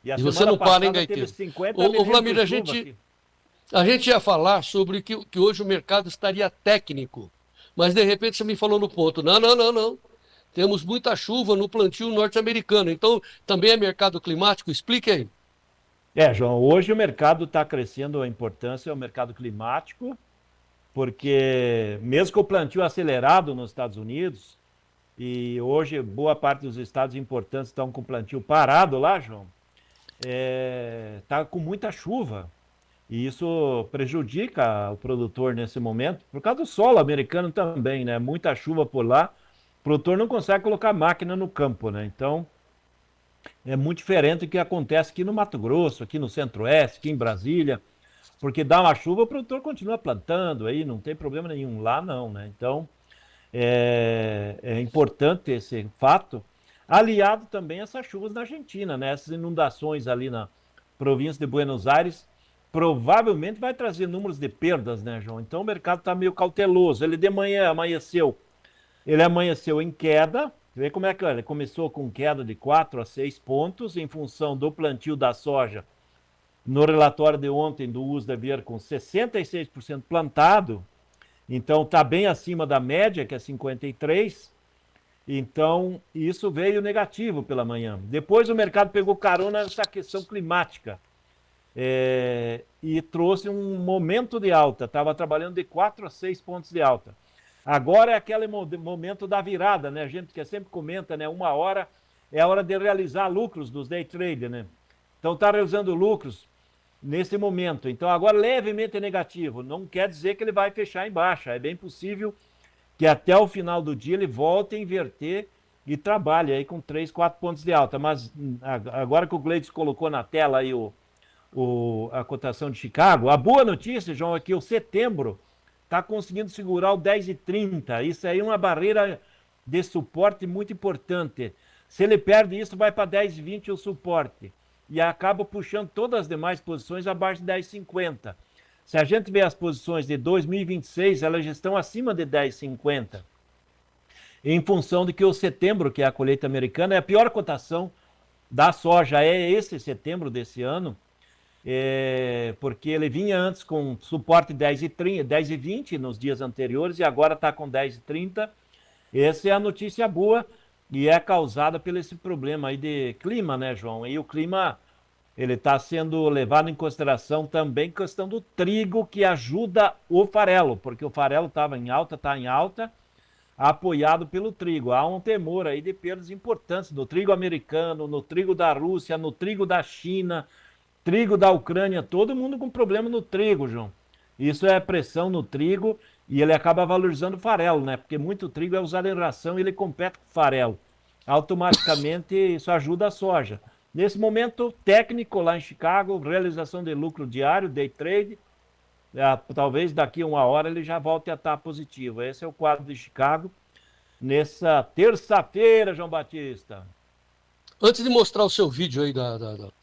E você não para, hein, Gaiteiro? Ô Vlamir, a gente ia falar sobre que hoje o mercado estaria técnico, mas de repente você me falou no ponto, não. Temos muita chuva no plantio norte-americano, então também é mercado climático, explique aí. João, hoje o mercado está crescendo, a importância é o mercado climático, porque mesmo com o plantio acelerado nos Estados Unidos, e hoje boa parte dos estados importantes estão com o plantio parado lá, João, está com muita chuva. E isso prejudica o produtor nesse momento, por causa do solo americano também, né? Muita chuva por lá, o produtor não consegue colocar máquina no campo, né? Então, é muito diferente do que acontece aqui no Mato Grosso, aqui no Centro-Oeste, aqui em Brasília, porque dá uma chuva, o produtor continua plantando aí, não tem problema nenhum lá não, né? Então, é importante esse fato, aliado também a essas chuvas na Argentina, né? Essas inundações ali na província de Buenos Aires, provavelmente vai trazer números de perdas, né, João? Então o mercado está meio cauteloso. Ele de manhã amanheceu em queda. Vê como é que ele começou com queda de 4 a 6 pontos em função do plantio da soja. No relatório de ontem do USDA vir com 66% plantado, então está bem acima da média, que é 53%. Então isso veio negativo pela manhã. Depois o mercado pegou carona nessa questão climática. E trouxe um momento de alta, estava trabalhando de 4 a 6 pontos de alta. Agora é aquele momento da virada, né? A gente que sempre comenta, né? 1 hora é a hora de realizar lucros dos day traders, né? Então está realizando lucros nesse momento. Então agora levemente negativo, não quer dizer que ele vai fechar em baixa. É bem possível que até o final do dia ele volte a inverter e trabalhe aí com 3, 4 pontos de alta. Mas agora que o Gleidson colocou na tela aí a cotação de Chicago, a boa notícia, João, é que o setembro está conseguindo segurar o 10,30. Isso aí é uma barreira de suporte muito importante. Se ele perde isso, vai para 10,20 o suporte. E acaba puxando todas as demais posições abaixo de 10,50. Se a gente vê as posições de 2026, elas já estão acima de 10,50. Em função de que o setembro, que é a colheita americana, é a pior cotação da soja, é esse setembro desse ano, porque ele vinha antes com suporte 10,30, 10,20 nos dias anteriores e agora está com 10,30. Essa é a notícia boa e é causada pelo esse problema aí de clima, né, João? E o clima, ele está sendo levado em consideração também questão do trigo, que ajuda o farelo, porque o farelo estava em alta, está em alta, apoiado pelo trigo. Há um temor aí de perdas importantes no trigo americano, no trigo da Rússia, no trigo da China, trigo da Ucrânia, todo mundo com problema no trigo, João. Isso é pressão no trigo e ele acaba valorizando o farelo, né? Porque muito trigo é usado em ração e ele compete com o farelo. Automaticamente isso ajuda a soja. Nesse momento técnico lá em Chicago, realização de lucro diário, day trade, Talvez daqui a 1 hora ele já volte a estar positivo. Esse é o quadro de Chicago nessa terça-feira, João Batista. Antes de mostrar o seu vídeo aí da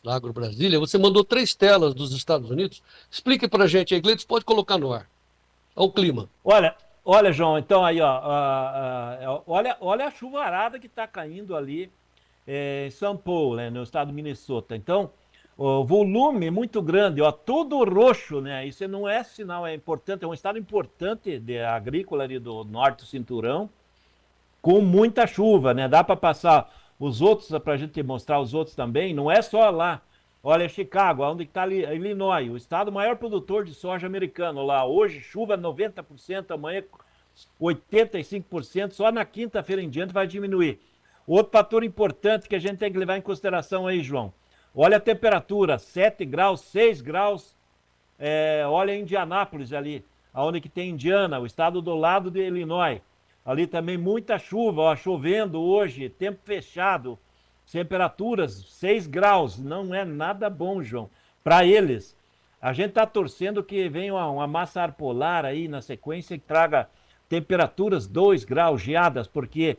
Agro Brasília, você mandou 3 telas dos Estados Unidos. Explique pra gente aí, Gleitos, pode colocar no ar. Olha o clima. Olha, João, então aí, olha a chuvarada que está caindo ali em São Paulo, né, no estado de Minnesota. Então, o volume é muito grande, tudo roxo, né? Isso não é sinal, é importante, é um estado importante agrícola ali do norte do cinturão, com muita chuva, né? Dá para passar os outros, para a gente mostrar os outros também, não é só lá. Olha, Chicago, onde está ali, Illinois, o estado maior produtor de soja americano lá. Hoje, chuva 90%, amanhã 85%, só na quinta-feira em diante vai diminuir. Outro fator importante que a gente tem que levar em consideração aí, João. Olha a temperatura, 7 graus, 6 graus. Olha Indianápolis ali, onde que tem Indiana, o estado do lado de Illinois. Ali também muita chuva, chovendo hoje, tempo fechado, temperaturas 6 graus, não é nada bom, João. Para eles, a gente está torcendo que venha uma massa ar polar aí na sequência que traga temperaturas 2 graus, geadas, porque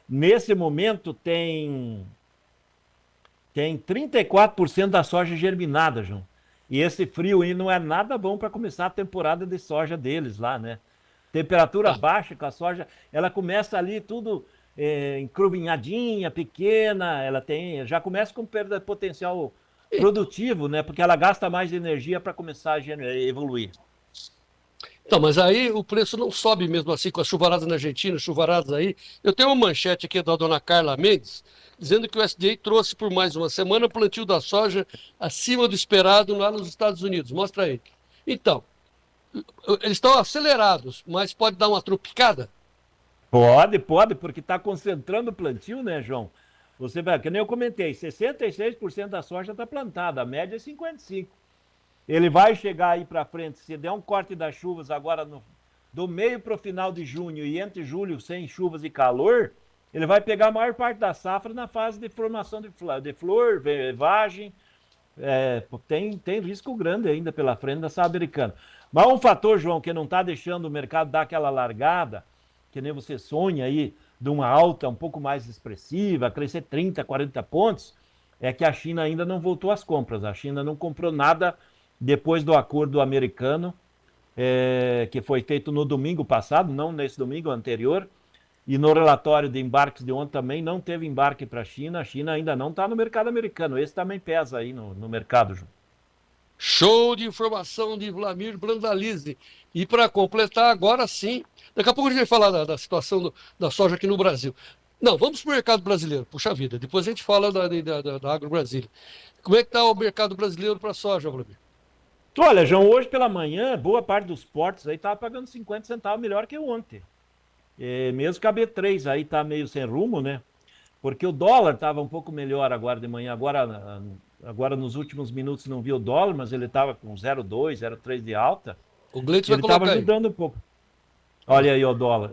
nesse momento tem 34% da soja germinada, João. E esse frio aí não é nada bom para começar a temporada de soja deles lá, né? Temperatura baixa com a soja, ela começa ali tudo encruvinhadinha, pequena, já começa com perda de potencial produtivo, né? Porque ela gasta mais energia para começar a evoluir. Então, mas aí o preço não sobe mesmo assim com as chuvaradas na Argentina, chuvaradas aí. Eu tenho uma manchete aqui da dona Carla Mendes, dizendo que o USDA trouxe por mais uma semana o plantio da soja acima do esperado lá nos Estados Unidos. Mostra aí. Então, eles estão acelerados, mas pode dar uma tropicada? Pode, porque está concentrando o plantio, né, João? Você vai, que nem eu comentei, 66% da soja está plantada, a média é 55%. Ele vai chegar aí para frente, se der um corte das chuvas agora do meio para o final de junho e entre julho sem chuvas e calor, ele vai pegar a maior parte da safra na fase de formação de flor, vagem. Tem risco grande ainda pela frente da safra americana. Mas um fator, João, que não está deixando o mercado dar aquela largada, que nem você sonha aí, de uma alta um pouco mais expressiva, crescer 30, 40 pontos, é que a China ainda não voltou às compras. A China não comprou nada depois do acordo americano, que foi feito no domingo passado, não nesse domingo anterior, e no relatório de embarques de ontem também não teve embarque para a China ainda não está no mercado americano. Esse também pesa aí no mercado, João. Show de informação de Vlamir Brandalize. E para completar, agora sim, daqui a pouco a gente vai falar da situação da soja aqui no Brasil. Não, vamos para o mercado brasileiro, puxa vida. Depois a gente fala da Agro Brasília. Como é que está o mercado brasileiro para a soja, Vlamir? Olha, João, hoje pela manhã, boa parte dos portos aí estava pagando 50 centavos melhor que ontem. Mesmo que a B3 aí está meio sem rumo, né? Porque o dólar estava um pouco melhor agora de manhã. Agora nos últimos minutos não vi o dólar, mas ele estava com 0,2, 0,3 de alta. O Gleitos vai colocar. Ele estava ajudando aí um pouco. Olha aí o dólar.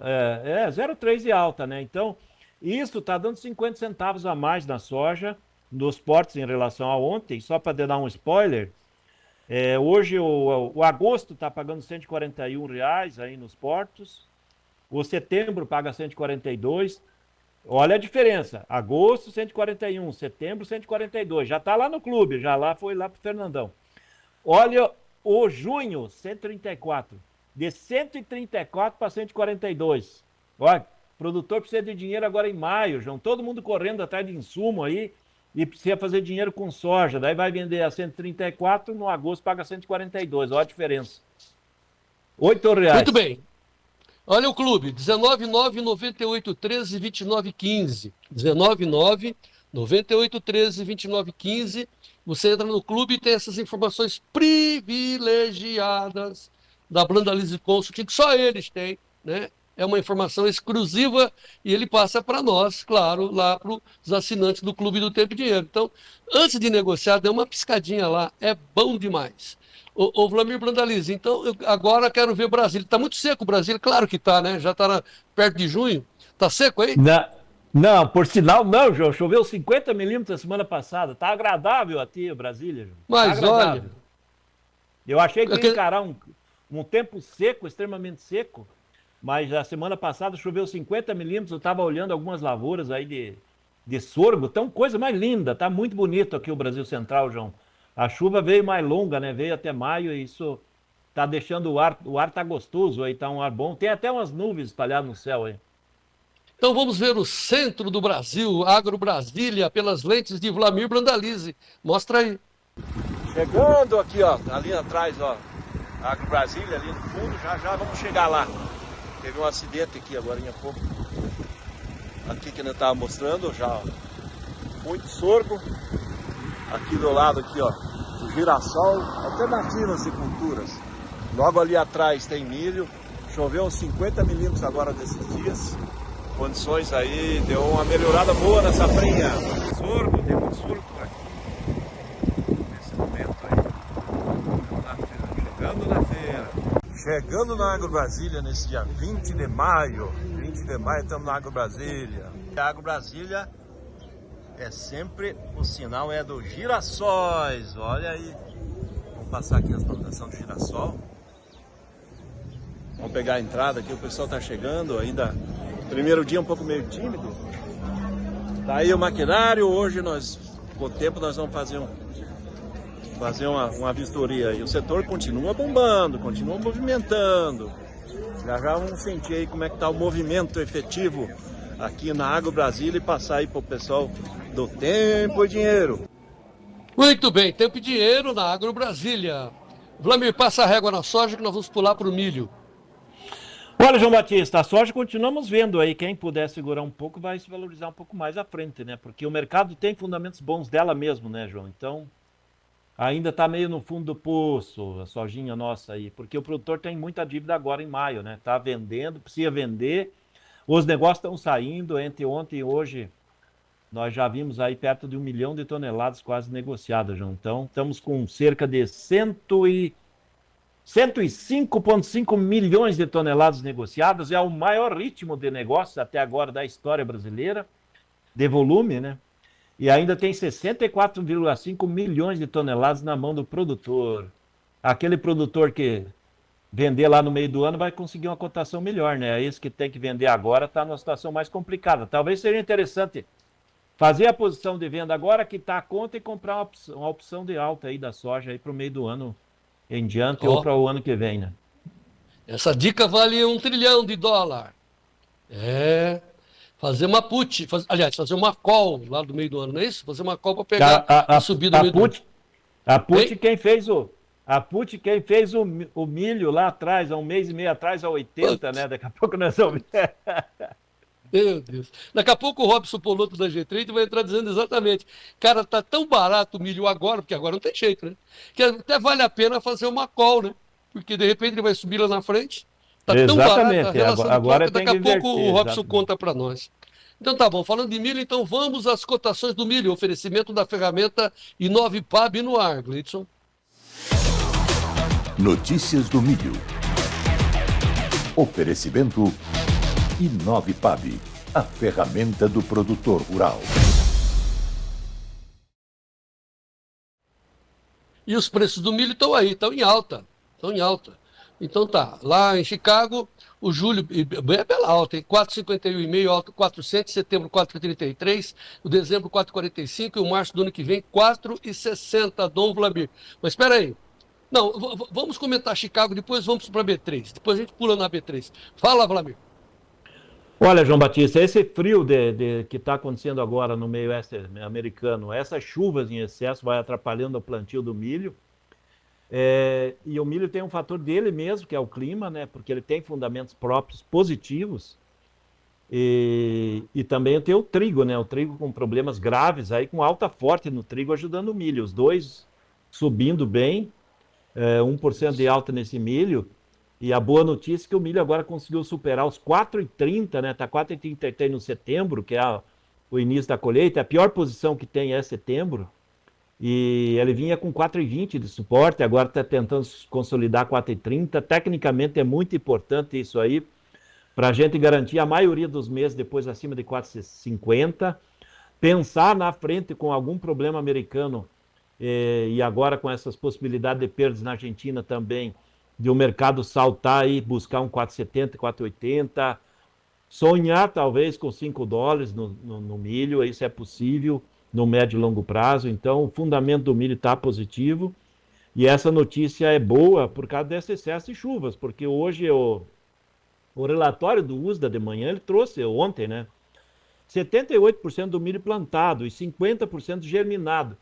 0,3 de alta, né? Então, isso está dando 50 centavos a mais na soja, nos portos em relação a ontem. Só para dar um spoiler, hoje o agosto está pagando R$141 aí nos portos. O setembro paga 142. Olha a diferença. Agosto, 141. Setembro, 142. Já está lá no clube. Foi lá para o Fernandão. Olha o junho, 134. De 134 para 142. Olha, produtor precisa de dinheiro agora em maio, João. Todo mundo correndo atrás de insumo aí e precisa fazer dinheiro com soja. Daí vai vender a 134, no agosto paga 142. Olha a diferença. R$8. Muito bem. Olha o clube, 199-9813-2915. 199-9813-2915. Você entra no clube e tem essas informações privilegiadas da Brandalize Consulting, que só eles têm, né? É uma informação exclusiva e ele passa para nós, claro, lá para os assinantes do Clube do Tempo e Dinheiro. Então, antes de negociar, dê uma piscadinha lá, é bom demais. Ô Vlamir Brandalize, então agora quero ver o Brasília. Está muito seco o Brasília? Claro que está, né? Já está perto de junho. Está seco aí? Não, por sinal não, João. Choveu 50 milímetros semana passada. Está agradável aqui o Brasília, João. Mas olha... Eu achei que ia encarar um tempo seco, extremamente seco, mas a semana passada choveu 50 milímetros, eu estava olhando algumas lavouras aí de sorgo, então coisa mais linda, tá muito bonito aqui o Brasil Central, João. A chuva veio mais longa, né? Veio até maio e isso tá deixando o ar tá gostoso aí, tá um ar bom. Tem até umas nuvens espalhadas no céu aí. Então vamos ver o centro do Brasil, Agro Brasília, pelas lentes de Vlamir Brandalize. Mostra aí. Chegando aqui, ó, ali atrás, ó, Agro Brasília, ali no fundo, já vamos chegar lá. Teve um acidente aqui agora há pouco. Aqui que eu estava mostrando, já, ó, muito sorgo. Aqui do lado, aqui, ó, o girassol, alternativas de culturas. Logo ali atrás tem milho. Choveu uns 50 milímetros agora desses dias. Condições aí, deu uma melhorada boa na safrinha. Sorgo, tem muito sorgo por aqui. Nesse momento aí. Chegando na feira. Chegando na Agro Brasília nesse dia 20 de maio. 20 de maio estamos na Agro Brasília. A Agro Brasília é sempre, o sinal é dos girassóis. Olha aí. Vamos passar aqui as plantações de girassol. Vamos pegar a entrada aqui, o pessoal está chegando ainda. Primeiro dia um pouco meio tímido. Tá aí o maquinário. Hoje com o tempo nós vamos fazer uma vistoria aí. O setor continua bombando, continua movimentando. Já vamos sentir aí como é que está o movimento efetivo aqui na Agro Brasília e passar aí para o pessoal do Tempo e Dinheiro. Muito bem, tempo e dinheiro na Agro Brasília. Vlamir, passa a régua na soja que nós vamos pular para o milho. Olha, João Batista, a soja continuamos vendo aí, quem puder segurar um pouco vai se valorizar um pouco mais à frente, né? Porque o mercado tem fundamentos bons dela mesmo, né, João? Então, ainda está meio no fundo do poço, a sojinha nossa aí, porque o produtor tem muita dívida agora em maio, né? Tá vendendo, precisa vender, os negócios estão saindo, entre ontem e hoje, nós já vimos aí perto de 1 milhão de toneladas quase negociadas, João. Então, estamos com cerca de 105,5 milhões de toneladas negociadas, é o maior ritmo de negócios até agora da história brasileira, de volume, né? E ainda tem 64,5 milhões de toneladas na mão do produtor. Aquele produtor que vender lá no meio do ano vai conseguir uma cotação melhor, né? Esse que tem que vender agora está numa situação mais complicada. Talvez seja interessante fazer a posição de venda agora, quitar a conta e comprar uma opção de alta aí da soja aí para o meio do ano em diante ou para o ano que vem, né? Essa dica vale $1 trilhão. É. Fazer uma put, aliás, fazer uma call lá do meio do ano, não é isso? Fazer uma call para pegar a subida do meio do ano. A put quem fez o milho lá atrás, há 1 mês e meio atrás, a 80, né? Daqui a pouco nós vamos ver. Meu Deus. Daqui a pouco o Robson Poloto da G30 vai entrar dizendo exatamente, cara, tá tão barato o milho agora, porque agora não tem jeito, né? Que até vale a pena fazer uma call, né? Porque de repente ele vai subir lá na frente. Tá tão barato a relação agora do daqui a pouco o Robson conta para nós. Então tá bom, falando de milho, então vamos às cotações do milho, oferecimento da ferramenta I9PAB no ar, Gleidson. Notícias do milho. Oferecimento I9PAB, a ferramenta do produtor rural. E os preços do milho estão aí, estão em alta. Então tá, lá em Chicago, o julho é bela alta, hein? 4,51,5, alta 400, setembro 4,33, o dezembro 4,45 e o março do ano que vem 4,60, Dom Vlamir. Mas espera aí. Não, vamos comentar Chicago, depois vamos para a B3. Depois a gente pula na B3. Fala, Vlamir. Olha, João Batista, esse frio que está acontecendo agora no meio oeste americano, essas chuvas em excesso vai atrapalhando o plantio do milho. E o milho tem um fator dele mesmo, que é o clima, né? Porque ele tem fundamentos próprios positivos. E também tem o trigo, né? O trigo com problemas graves, aí com alta forte no trigo ajudando o milho. Os dois subindo bem, 1% de alta nesse milho. E a boa notícia é que o milho agora conseguiu superar os 4,30, né? Está 4,33 no setembro, que é o início da colheita. A pior posição que tem é setembro. E ele vinha com 4,20 de suporte, agora está tentando consolidar 4,30. Tecnicamente é muito importante isso aí, para a gente garantir a maioria dos meses depois acima de 4,50. Pensar na frente com algum problema americano, e agora com essas possibilidades de perdas na Argentina também, de o mercado saltar e buscar um 4,70, 4,80, sonhar talvez com $5 no milho, isso é possível no médio e longo prazo. Então o fundamento do milho está positivo e essa notícia é boa por causa desse excesso de chuvas, porque hoje o relatório do USDA de manhã, ele trouxe ontem, né? 78% do milho plantado e 50% germinado.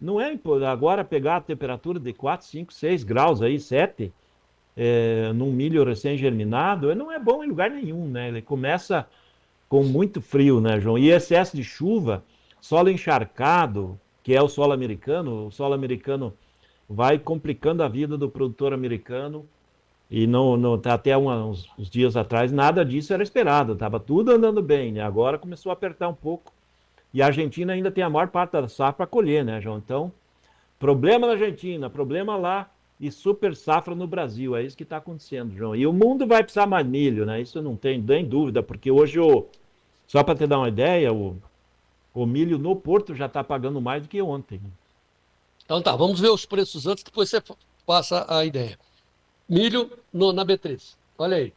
Não é agora pegar a temperatura de 4, 5, 6 graus aí, 7, num milho recém-germinado, não é bom em lugar nenhum, né? Ele começa com muito frio, né, João? E excesso de chuva, solo encharcado, que é o solo americano vai complicando a vida do produtor americano. E até uns dias atrás nada disso era esperado, estava tudo andando bem, né? Agora começou a apertar um pouco. E a Argentina ainda tem a maior parte da safra para colher, né, João? Então, problema na Argentina, problema lá e super safra no Brasil. É isso que está acontecendo, João. E o mundo vai precisar mais milho, né? Isso não tem nem dúvida, porque hoje, só para te dar uma ideia, o milho no Porto já está pagando mais do que ontem. Né? Então tá, vamos ver os preços antes, depois você passa a ideia. Milho na B3, olha aí.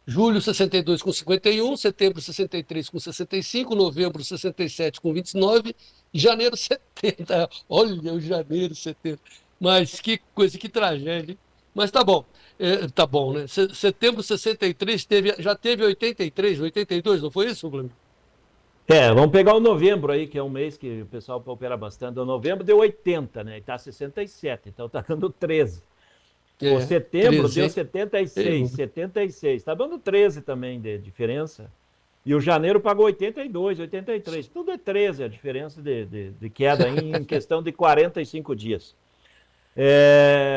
Julho 62,51, setembro 63,65, novembro 67,29, janeiro 70. Olha o janeiro 70. Mas que coisa, que tragédia. Hein? Mas tá bom. Tá bom, né? Setembro 63 já teve 83, 82, não foi isso, Flamengo? Vamos pegar o novembro aí, que é um mês que o pessoal opera bastante. O novembro deu 80, né? E tá 67, então tá dando 13. O setembro 13, deu 76. Tá dando 13 também de diferença. E o janeiro pagou 82, 83. Tudo é 13 a diferença de queda em questão de 45 dias.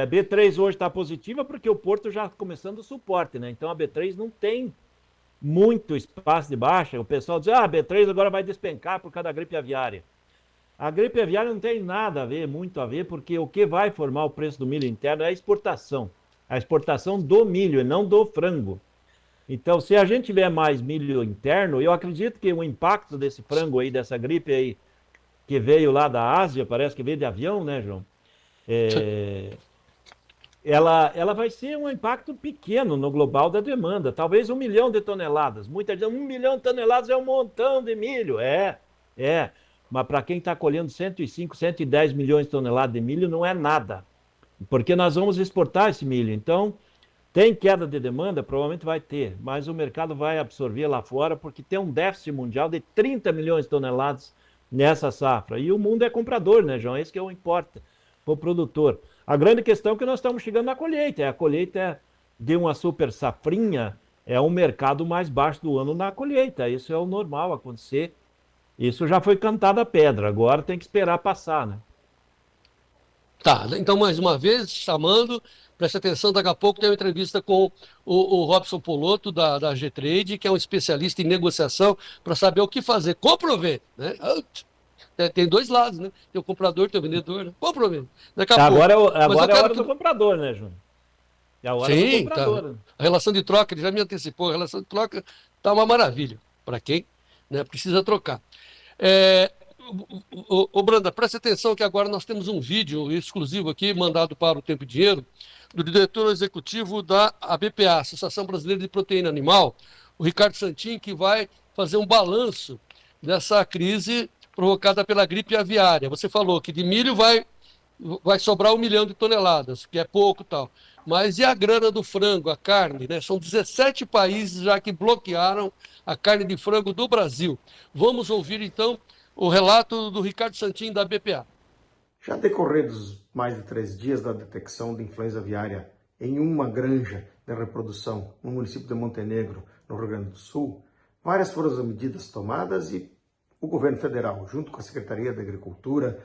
B3 hoje está positiva porque o Porto já começando o suporte, né? Então a B3 não tem muito espaço de baixa. O pessoal diz, B3 agora vai despencar por causa da gripe aviária. A gripe aviária não tem nada a ver, muito a ver, porque o que vai formar o preço do milho interno é a exportação. A exportação do milho e não do frango. Então, se a gente tiver mais milho interno, eu acredito que o impacto desse frango aí, dessa gripe aí, que veio lá da Ásia, parece que veio de avião, né, João? Ela vai ser um impacto pequeno no global da demanda. Talvez 1 milhão de toneladas. Muita gente diz, 1 milhão de toneladas é um montão de milho. Mas para quem está colhendo 105, 110 milhões de toneladas de milho, não é nada. Porque nós vamos exportar esse milho. Então, tem queda de demanda? Provavelmente vai ter. Mas o mercado vai absorver lá fora, porque tem um déficit mundial de 30 milhões de toneladas nessa safra. E o mundo é comprador, né, João? Esse que é o importa para o produtor. A grande questão é que nós estamos chegando na colheita. A colheita de uma super safrinha é o mercado mais baixo do ano na colheita. Isso é o normal acontecer. Isso já foi cantado a pedra, agora tem que esperar passar, né? Tá, então mais uma vez, chamando, preste atenção, daqui a pouco tem uma entrevista com o Robson Polotto, da G-Trade, que é um especialista em negociação, para saber o que fazer. Compra ou vende, né? Tem dois lados, né? Tem o comprador, tem o vendedor, né? Compra ou vende. Daqui a pouco. Agora é a hora do comprador, né, Júnior? É a hora do comprador. Tá. A relação de troca, ele já me antecipou, a relação de troca tá uma maravilha. Para quem, né, precisa trocar. Branda, preste atenção que agora nós temos um vídeo exclusivo aqui, mandado para o Tempo e Dinheiro, do diretor executivo da ABPA, Associação Brasileira de Proteína Animal, o Ricardo Santin, que vai fazer um balanço dessa crise provocada pela gripe aviária. Você falou que de milho vai sobrar 1 milhão de toneladas, que é pouco e tal. Mas e a grana do frango, a carne, né? São 17 países já que bloquearam a carne de frango do Brasil. Vamos ouvir, então, o relato do Ricardo Santin, da BPA. Já decorridos mais de 3 dias da detecção de influenza aviária em uma granja de reprodução no município de Montenegro, no Rio Grande do Sul, várias foram as medidas tomadas e o governo federal, junto com a Secretaria da Agricultura,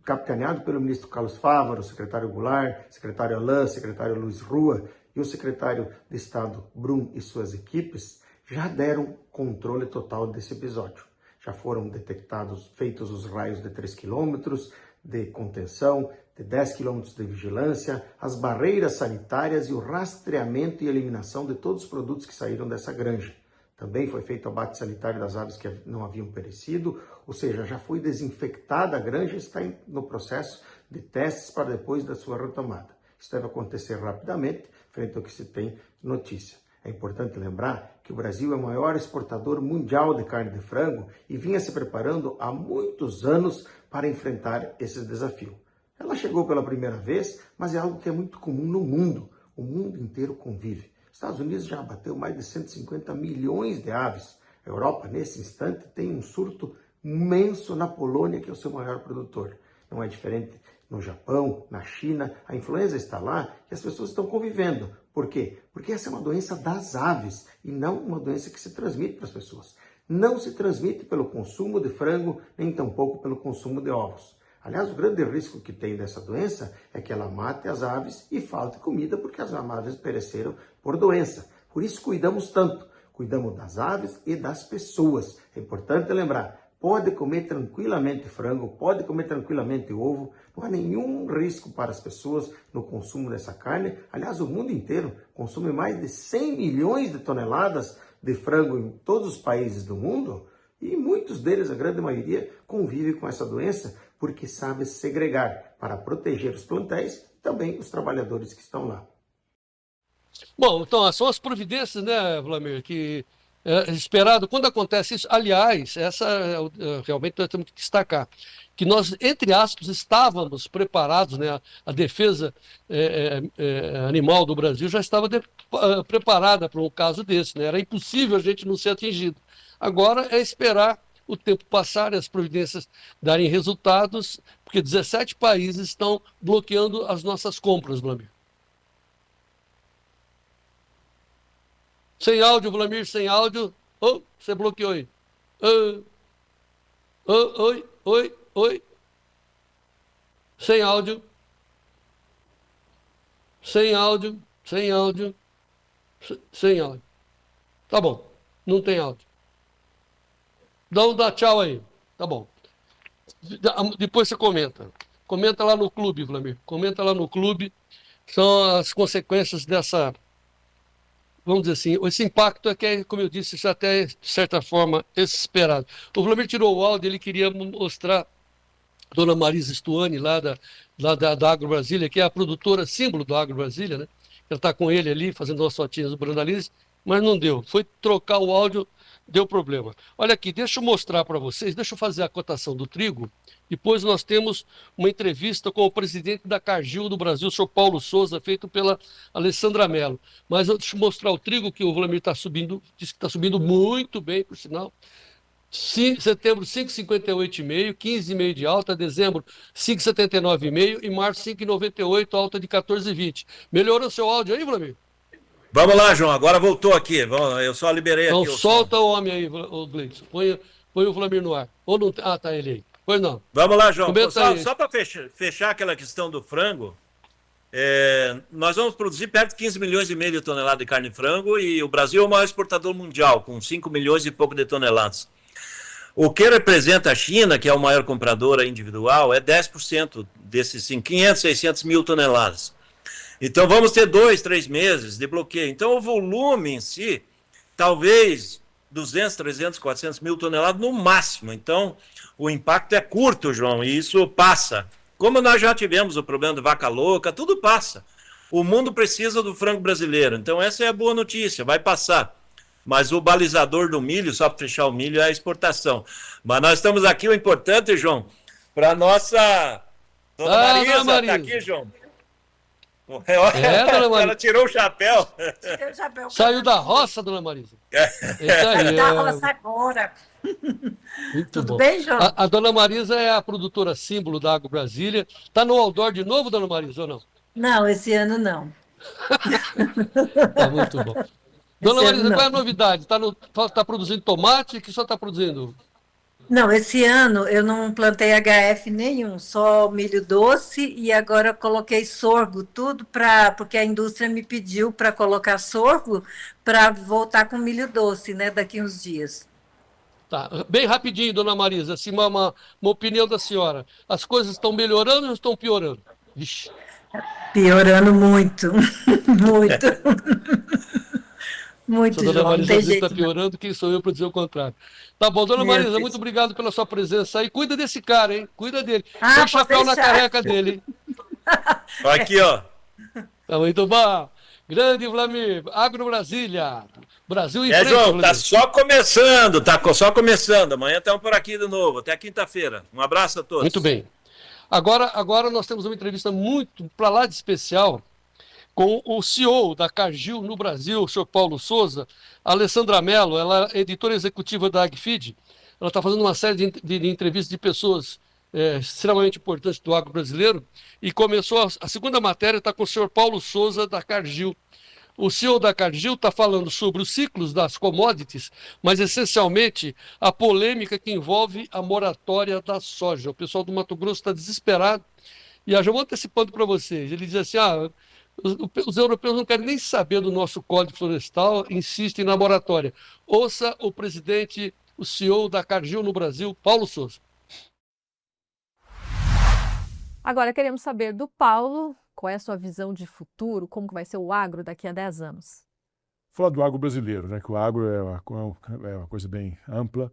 capitaneado pelo ministro Carlos Fávaro, secretário Goulart, secretário Alain, secretário Luiz Rua e o secretário de Estado Brum e suas equipes, já deram controle total desse episódio. Já foram detectados, feitos os raios de 3 quilômetros de contenção, de 10 quilômetros de vigilância, as barreiras sanitárias e o rastreamento e eliminação de todos os produtos que saíram dessa granja. Também foi feito o abate sanitário das aves que não haviam perecido, ou seja, já foi desinfectada a granja e está no processo de testes para depois da sua retomada. Isso deve acontecer rapidamente, frente ao que se tem notícia. É importante lembrar que o Brasil é o maior exportador mundial de carne de frango e vinha se preparando há muitos anos para enfrentar esse desafio. Ela chegou pela primeira vez, mas é algo que é muito comum no mundo. O mundo inteiro convive. Os Estados Unidos já abateu mais de 150 milhões de aves. A Europa, nesse instante, tem um surto imenso na Polônia, que é o seu maior produtor. Não é diferente no Japão, na China. A influenza está lá e as pessoas estão convivendo. Por quê? Porque essa é uma doença das aves e não uma doença que se transmite para as pessoas. Não se transmite pelo consumo de frango, nem tampouco pelo consumo de ovos. Aliás, o grande risco que tem dessa doença é que ela mate as aves e falte comida, porque as aves pereceram por doença. Por isso cuidamos tanto. Cuidamos das aves e das pessoas. É importante lembrar, pode comer tranquilamente frango, pode comer tranquilamente ovo, não há nenhum risco para as pessoas no consumo dessa carne. Aliás, o mundo inteiro consome mais de 100 milhões de toneladas de frango em todos os países do mundo e muitos deles, a grande maioria, convive com essa doença porque sabe segregar para proteger os plantéis e também os trabalhadores que estão lá. Bom, então são as providências, né, Vlamir, que é esperado. Quando acontece isso, aliás, realmente nós temos que destacar que nós, entre aspas, estávamos preparados, né, a defesa animal do Brasil já estava preparada para um caso desse, né, era impossível a gente não ser atingido. Agora é esperar o tempo passar e as providências darem resultados, porque 17 países estão bloqueando as nossas compras, Vlamir. Sem áudio, Vlamir, sem áudio. Oh, você bloqueou aí. Oi. Sem áudio. Sem áudio. Tá bom, não tem áudio. Dá tchau aí. Tá bom. Depois você comenta. Comenta lá no clube, Vlamir. Comenta lá no clube. São as consequências dessa... Vamos dizer assim, esse impacto é que, como eu disse, isso até, de certa forma, esperado. O Vlamir tirou o áudio, ele queria mostrar a dona Marisa Stuani, lá da Agro Brasília, que é a produtora símbolo do Agro Brasília, né? Ela está com ele ali, fazendo umas fotinhas do Brandalize, mas não deu. Foi trocar o áudio, deu problema. Olha aqui, deixa eu mostrar para vocês, deixa eu fazer a cotação do trigo. Depois nós temos uma entrevista com o presidente da Cargill do Brasil, o senhor Paulo Souza, feito pela Alessandra Mello. Mas deixa eu mostrar o trigo que o Vlamir está subindo, diz que está subindo muito bem, por sinal. Setembro 5,58,5, 15,5 de alta, dezembro 5,79,5 e março 5,98, alta de 14,20. Melhorou seu áudio aí, Vlamir? Vamos lá, João, agora voltou aqui. Eu só liberei então, aqui o solta som. o homem aí, o Gleison. Põe o Vlamir no ar. Ou não... Ah, tá ele aí. Pois não. Vamos lá, João. Só para fechar aquela questão do frango, nós vamos produzir perto de 15 milhões e meio de toneladas de carne de frango e o Brasil é o maior exportador mundial, com 5 milhões e pouco de toneladas. O que representa a China, que é o maior comprador individual, é 10% desses 500, 600 mil toneladas. Então vamos ter 2, 3 meses de bloqueio. Então o volume em si, talvez 200, 300, 400 mil toneladas no máximo. Então o impacto é curto, João, e isso passa. Como nós já tivemos o problema de vaca louca, tudo passa. O mundo precisa do frango brasileiro. Então essa é a boa notícia, vai passar. Mas o balizador do milho, só para fechar o milho, é a exportação. Mas nós estamos aqui, o importante, João, para a nossa... Dona Marisa, está aqui, João. Dona Marisa. Ela tirou o chapéu. Tirei o chapéu. Saiu da roça, Dona Marisa. Isso aí. Da roça agora. Muito Tudo bom. bem, João? A Dona Marisa é a produtora símbolo da Agro Brasília. Está no outdoor de novo, Dona Marisa, ou não? Não, esse ano não. Tá muito bom. Dona Marisa, qual é a novidade? Tá produzindo tomate? O que só está produzindo? Não, esse ano eu não plantei HF nenhum, só milho doce e agora coloquei sorgo, tudo porque a indústria me pediu para colocar sorgo para voltar com milho doce, né, daqui uns dias. Tá, bem rapidinho, Dona Marisa, assim, uma opinião da senhora. As coisas estão melhorando ou estão piorando? Vixe. Piorando muito, muito. Muito, se a Dona João, Marisa não tem diz que jeito. está piorando, quem sou eu para dizer o contrário? Tá bom, Dona Marisa, Deus. muito obrigado pela sua presença aí. Cuida desse cara, hein? Cuida dele. Ah, Põe chapéu pode na deixar. careca dele, hein? Aqui, ó. Tá muito bom. Grande Vlamir, Agro Brasília. Brasil em frente, João, Vlamir. tá só começando, só começando. Amanhã estamos por aqui de novo, até quinta-feira. Um abraço a todos. Muito bem. Agora nós temos uma entrevista muito para lá de especial com o CEO da Cargill no Brasil, o senhor Paulo Souza, a Alessandra Mello, ela é editora executiva da AgFeed. Ela está fazendo uma série de entrevistas de pessoas extremamente importantes do agro brasileiro, e começou a segunda matéria, está com o senhor Paulo Souza, da Cargill. O CEO da Cargill está falando sobre os ciclos das commodities, mas essencialmente a polêmica que envolve a moratória da soja. O pessoal do Mato Grosso está desesperado, e já vou antecipando para vocês. Ele diz assim, os europeus não querem nem saber do nosso Código Florestal, insistem na moratória. Ouça o presidente, o CEO da Cargill no Brasil, Paulo Souza. Agora queremos saber do Paulo, qual é a sua visão de futuro, como que vai ser o agro daqui a 10 anos? Falar do agro brasileiro, né, que o agro é uma coisa bem ampla.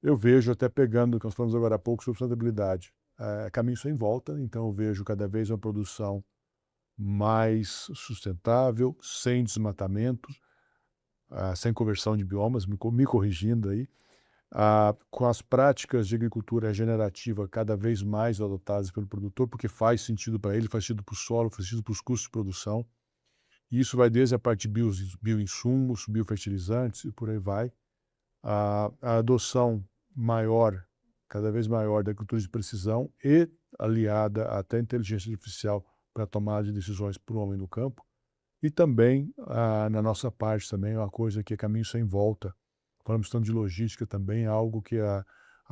Eu vejo, até pegando o que nós falamos agora há pouco sobre sustentabilidade, caminho sem volta, então eu vejo cada vez uma produção mais sustentável, sem desmatamento, sem conversão de biomas, me corrigindo aí, com as práticas de agricultura regenerativa cada vez mais adotadas pelo produtor, porque faz sentido para ele, faz sentido para o solo, faz sentido para os custos de produção. E isso vai desde a parte de bioinsumos, biofertilizantes e por aí vai. A adoção maior, cada vez maior, da agricultura de precisão e aliada até à inteligência artificial para a tomada de decisões para o homem no campo. E também, na nossa parte, também é uma coisa que é caminho sem volta. Falamos tanto de logística também, é algo que a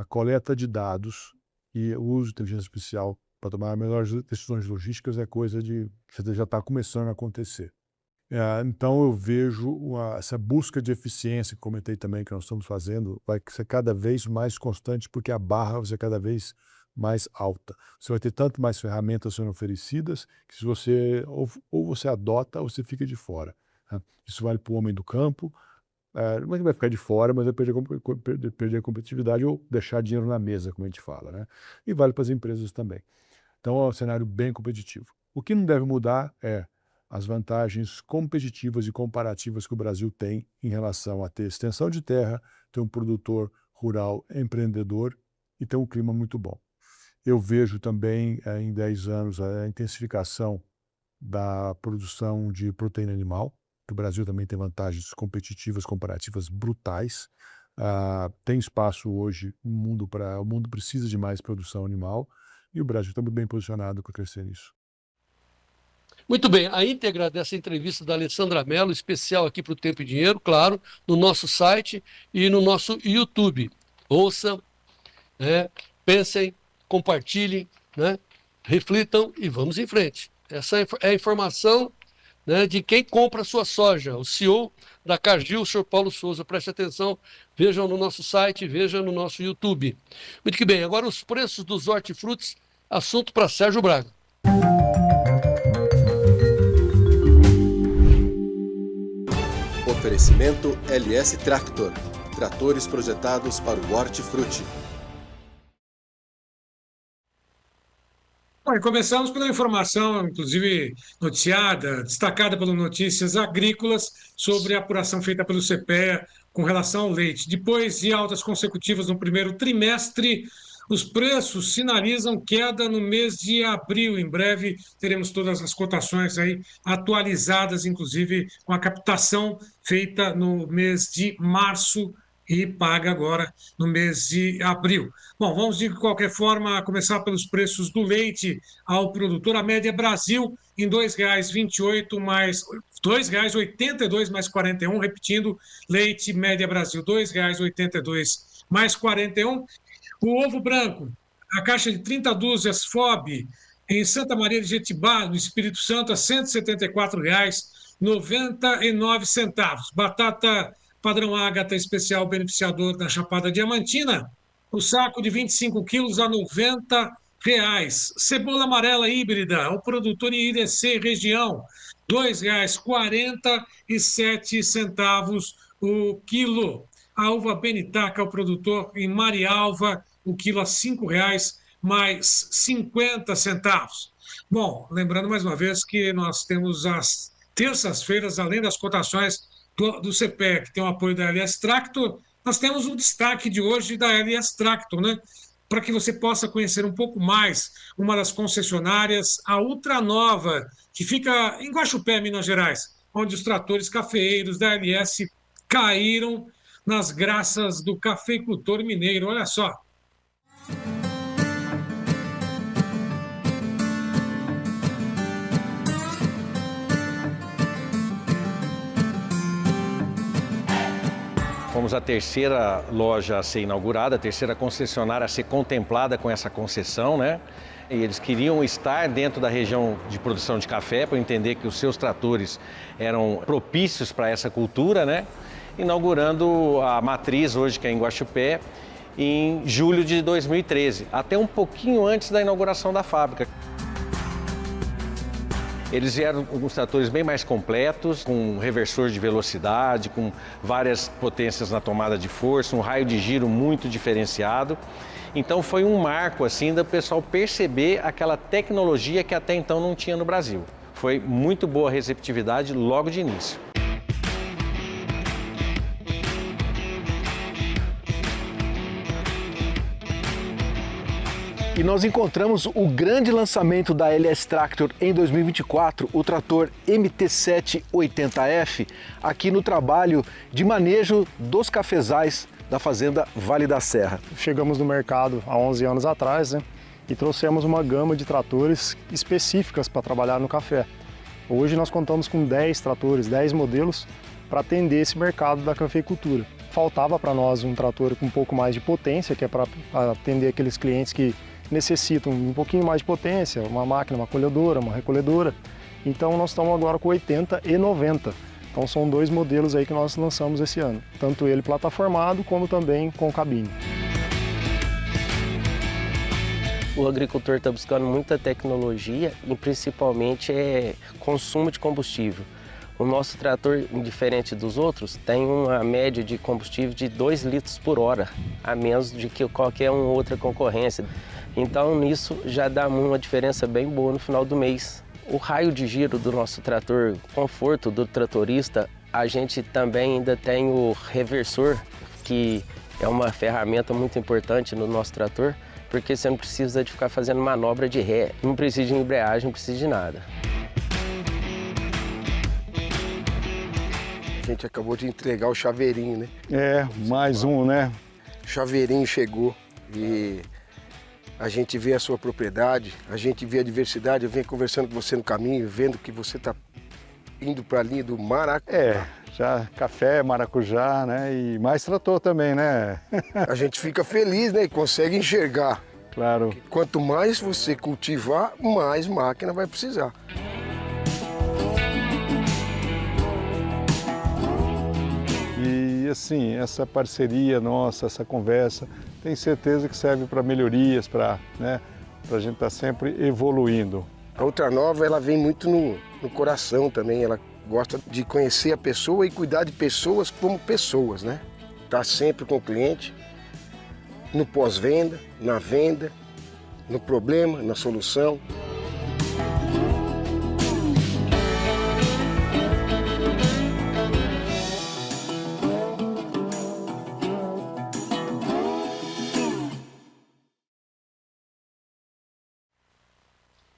coleta de dados e o uso de inteligência artificial para tomar melhores decisões logísticas é coisa que já está começando a acontecer. Então eu vejo essa busca de eficiência, que comentei também que nós estamos fazendo, vai ser cada vez mais constante, porque a barra vai ser cada vez mais alta. Você vai ter tanto mais ferramentas sendo oferecidas, que se você ou você adota ou você fica de fora. Né? Isso vale para o homem do campo, não é que vai ficar de fora, mas vai perder a competitividade ou deixar dinheiro na mesa, como a gente fala. Né? E vale para as empresas também. Então é um cenário bem competitivo. O que não deve mudar é as vantagens competitivas e comparativas que o Brasil tem em relação a ter extensão de terra, ter um produtor rural empreendedor e ter um clima muito bom. Eu vejo também, em 10 anos, a intensificação da produção de proteína animal, que o Brasil também tem vantagens competitivas, comparativas brutais. Tem espaço hoje no mundo o mundo precisa de mais produção animal e o Brasil está muito bem posicionado para crescer nisso. Muito bem, a íntegra dessa entrevista da Alessandra Mello, especial aqui para o Tempo e Dinheiro, claro, no nosso site e no nosso YouTube. Ouçam, pensem, compartilhem, reflitam e vamos em frente. Essa é a informação de quem compra a sua soja, o CEO da Cargill, o senhor Paulo Souza. Preste atenção, vejam no nosso site, vejam no nosso YouTube. Muito que bem, agora os preços dos hortifrutis, assunto para Sérgio Braga. Oferecimento LS Tractor, tratores projetados para o hortifruti. Bom, começamos pela informação, inclusive noticiada, destacada pelas Notícias Agrícolas, sobre a apuração feita pelo CPEA com relação ao leite. Depois de altas consecutivas no primeiro trimestre, os preços sinalizam queda no mês de abril. Em breve teremos todas as cotações aí atualizadas, inclusive com a captação feita no mês de março e paga agora no mês de abril. Bom, vamos de qualquer forma começar pelos preços do leite ao produtor. A média Brasil em R$ 2,28 mais R$ 2,82 mais 41, repetindo, leite média Brasil R$ 2,82 mais 41. O ovo branco, a caixa de 30 dúzias FOB em Santa Maria de Jetibá, no Espírito Santo, a R$ 174,99. Batata padrão Ágata especial beneficiador da Chapada Diamantina, o saco de 25 quilos a R$ 90. Cebola amarela híbrida, o produtor em IDC região, R$ 2,47 o quilo. A uva Benitaca, o produtor em Marialva, o quilo a R$ 5 mais 50 centavos. Bom, lembrando mais uma vez que nós temos as terças-feiras, além das cotações do CPEA, que tem o apoio da LS Tractor, nós temos um destaque de hoje da LS Tractor, né? Para que você possa conhecer um pouco mais uma das concessionárias, a Ultranova, que fica em Guaxupé, Minas Gerais, onde os tratores cafeeiros da LS caíram nas graças do cafeicultor mineiro. Olha só. Fomos a terceira loja a ser inaugurada, a terceira concessionária a ser contemplada com essa concessão, né? E eles queriam estar dentro da região de produção de café para entender que os seus tratores eram propícios para essa cultura, né? Inaugurando a matriz hoje, que é em Guaxupé, em julho de 2013, até um pouquinho antes da inauguração da fábrica. Eles vieram com os tratores bem mais completos, com reversor de velocidade, com várias potências na tomada de força, um raio de giro muito diferenciado. Então foi um marco assim do pessoal perceber aquela tecnologia que até então não tinha no Brasil. Foi muito boa a receptividade logo de início. E nós encontramos o grande lançamento da LS Tractor em 2024, o trator MT780F, aqui no trabalho de manejo dos cafezais da fazenda Vale da Serra. Chegamos no mercado há 11 anos atrás, né, e trouxemos uma gama de tratores específicas para trabalhar no café. Hoje nós contamos com 10 tratores, 10 modelos para atender esse mercado da cafeicultura. Faltava para nós um trator com um pouco mais de potência, que é para atender aqueles clientes que necessitam um pouquinho mais de potência, uma máquina, uma colhedora, uma recolhedora. Então nós estamos agora com 80 e 90. Então são 2 modelos aí que nós lançamos esse ano, tanto ele plataformado como também com cabine. O agricultor está buscando muita tecnologia e principalmente consumo de combustível. O nosso trator, diferente dos outros, tem uma média de combustível de 2 litros por hora, a menos de que qualquer outra concorrência. Então, nisso já dá uma diferença bem boa no final do mês. O raio de giro do nosso trator, conforto do tratorista, a gente também ainda tem o reversor, que é uma ferramenta muito importante no nosso trator, porque você não precisa de ficar fazendo manobra de ré, não precisa de embreagem, não precisa de nada. A gente acabou de entregar o chaveirinho, né? Mais um, né? O chaveirinho chegou e a gente vê a sua propriedade, a gente vê a diversidade. Eu venho conversando com você no caminho, vendo que você está indo para a linha do maracujá. Já café, maracujá, né? E mais trator também, né? A gente fica feliz, né? E consegue enxergar. Claro. Quanto mais você cultivar, mais máquina vai precisar. E assim, essa parceria nossa, essa conversa, tenho certeza que serve para melhorias, para a gente estar sempre evoluindo. A Ultranova, ela vem muito no coração também, ela gosta de conhecer a pessoa e cuidar de pessoas como pessoas, né? Tá sempre com o cliente, no pós-venda, na venda, no problema, na solução.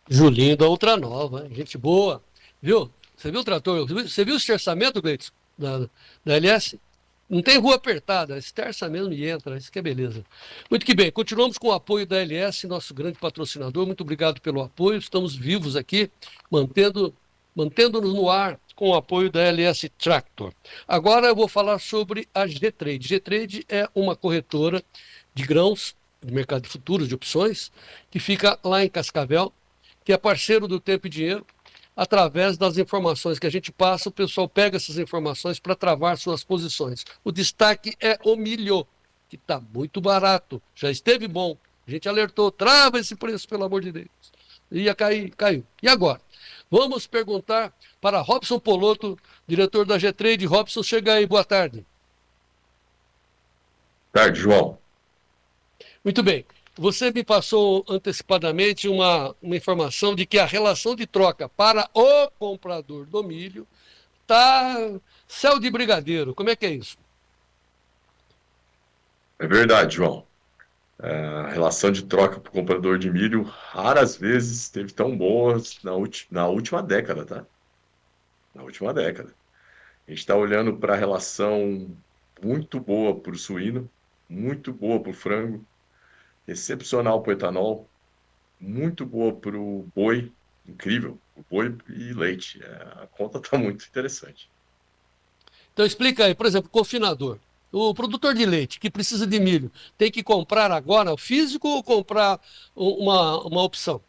Julinho da Ultranova, hein? Gente boa. Viu? Você viu o trator? Você viu o esterçamento, Gleitson, da LS? Não tem rua apertada, esterça mesmo e entra, isso que é beleza. Muito que bem, continuamos com o apoio da LS, nosso grande patrocinador. Muito obrigado pelo apoio, estamos vivos aqui, mantendo-nos no ar com o apoio da LS Tractor. Agora eu vou falar sobre a G-Trade. G-Trade é uma corretora de grãos, de mercado de futuros, de opções, que fica lá em Cascavel, que é parceiro do Tempo e Dinheiro. Através das informações que a gente passa, o pessoal pega essas informações para travar suas posições. O destaque é o milho, que está muito barato, já esteve bom. A gente alertou, trava esse preço, pelo amor de Deus. Ia cair, caiu. E agora? Vamos perguntar para Robson Polotto, diretor da G-Trade. Robson, chega aí, boa tarde. Tarde, João. Muito bem. você me passou antecipadamente uma informação de que a relação de troca para o comprador do milho está céu de brigadeiro. Como é que é isso? É verdade, João. A relação de troca para o comprador de milho raras vezes esteve tão boa na última década, tá? Na última década. A gente está olhando para a relação muito boa para o suíno, muito boa para o frango, excepcional para o etanol, muito boa para o boi, incrível, o boi e leite. A conta está muito interessante. Então explica aí, por exemplo, confinador. O produtor de leite que precisa de milho tem que comprar agora o físico ou comprar uma opção?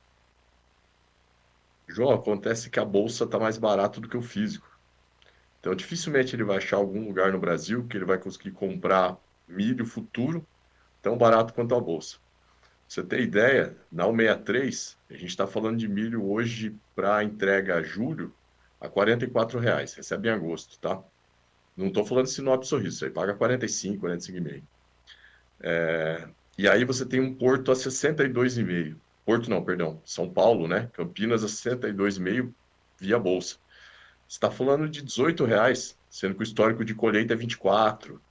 João, acontece que a bolsa está mais barata do que o físico. Então, dificilmente ele vai achar algum lugar no Brasil que ele vai conseguir comprar milho futuro tão barato quanto a bolsa. Pra você ter ideia, na 163, a gente está falando de milho hoje para entrega a julho a R$ 44,00. Recebe em agosto, tá? Não estou falando de Sinop e Sorriso, aí paga 45, 45,5. E aí você tem um Porto a 62,5. Porto não, perdão, São Paulo, né? Campinas a 62,5 via bolsa. Você está falando de R$ 18,00, sendo que o histórico de colheita é 24. Pra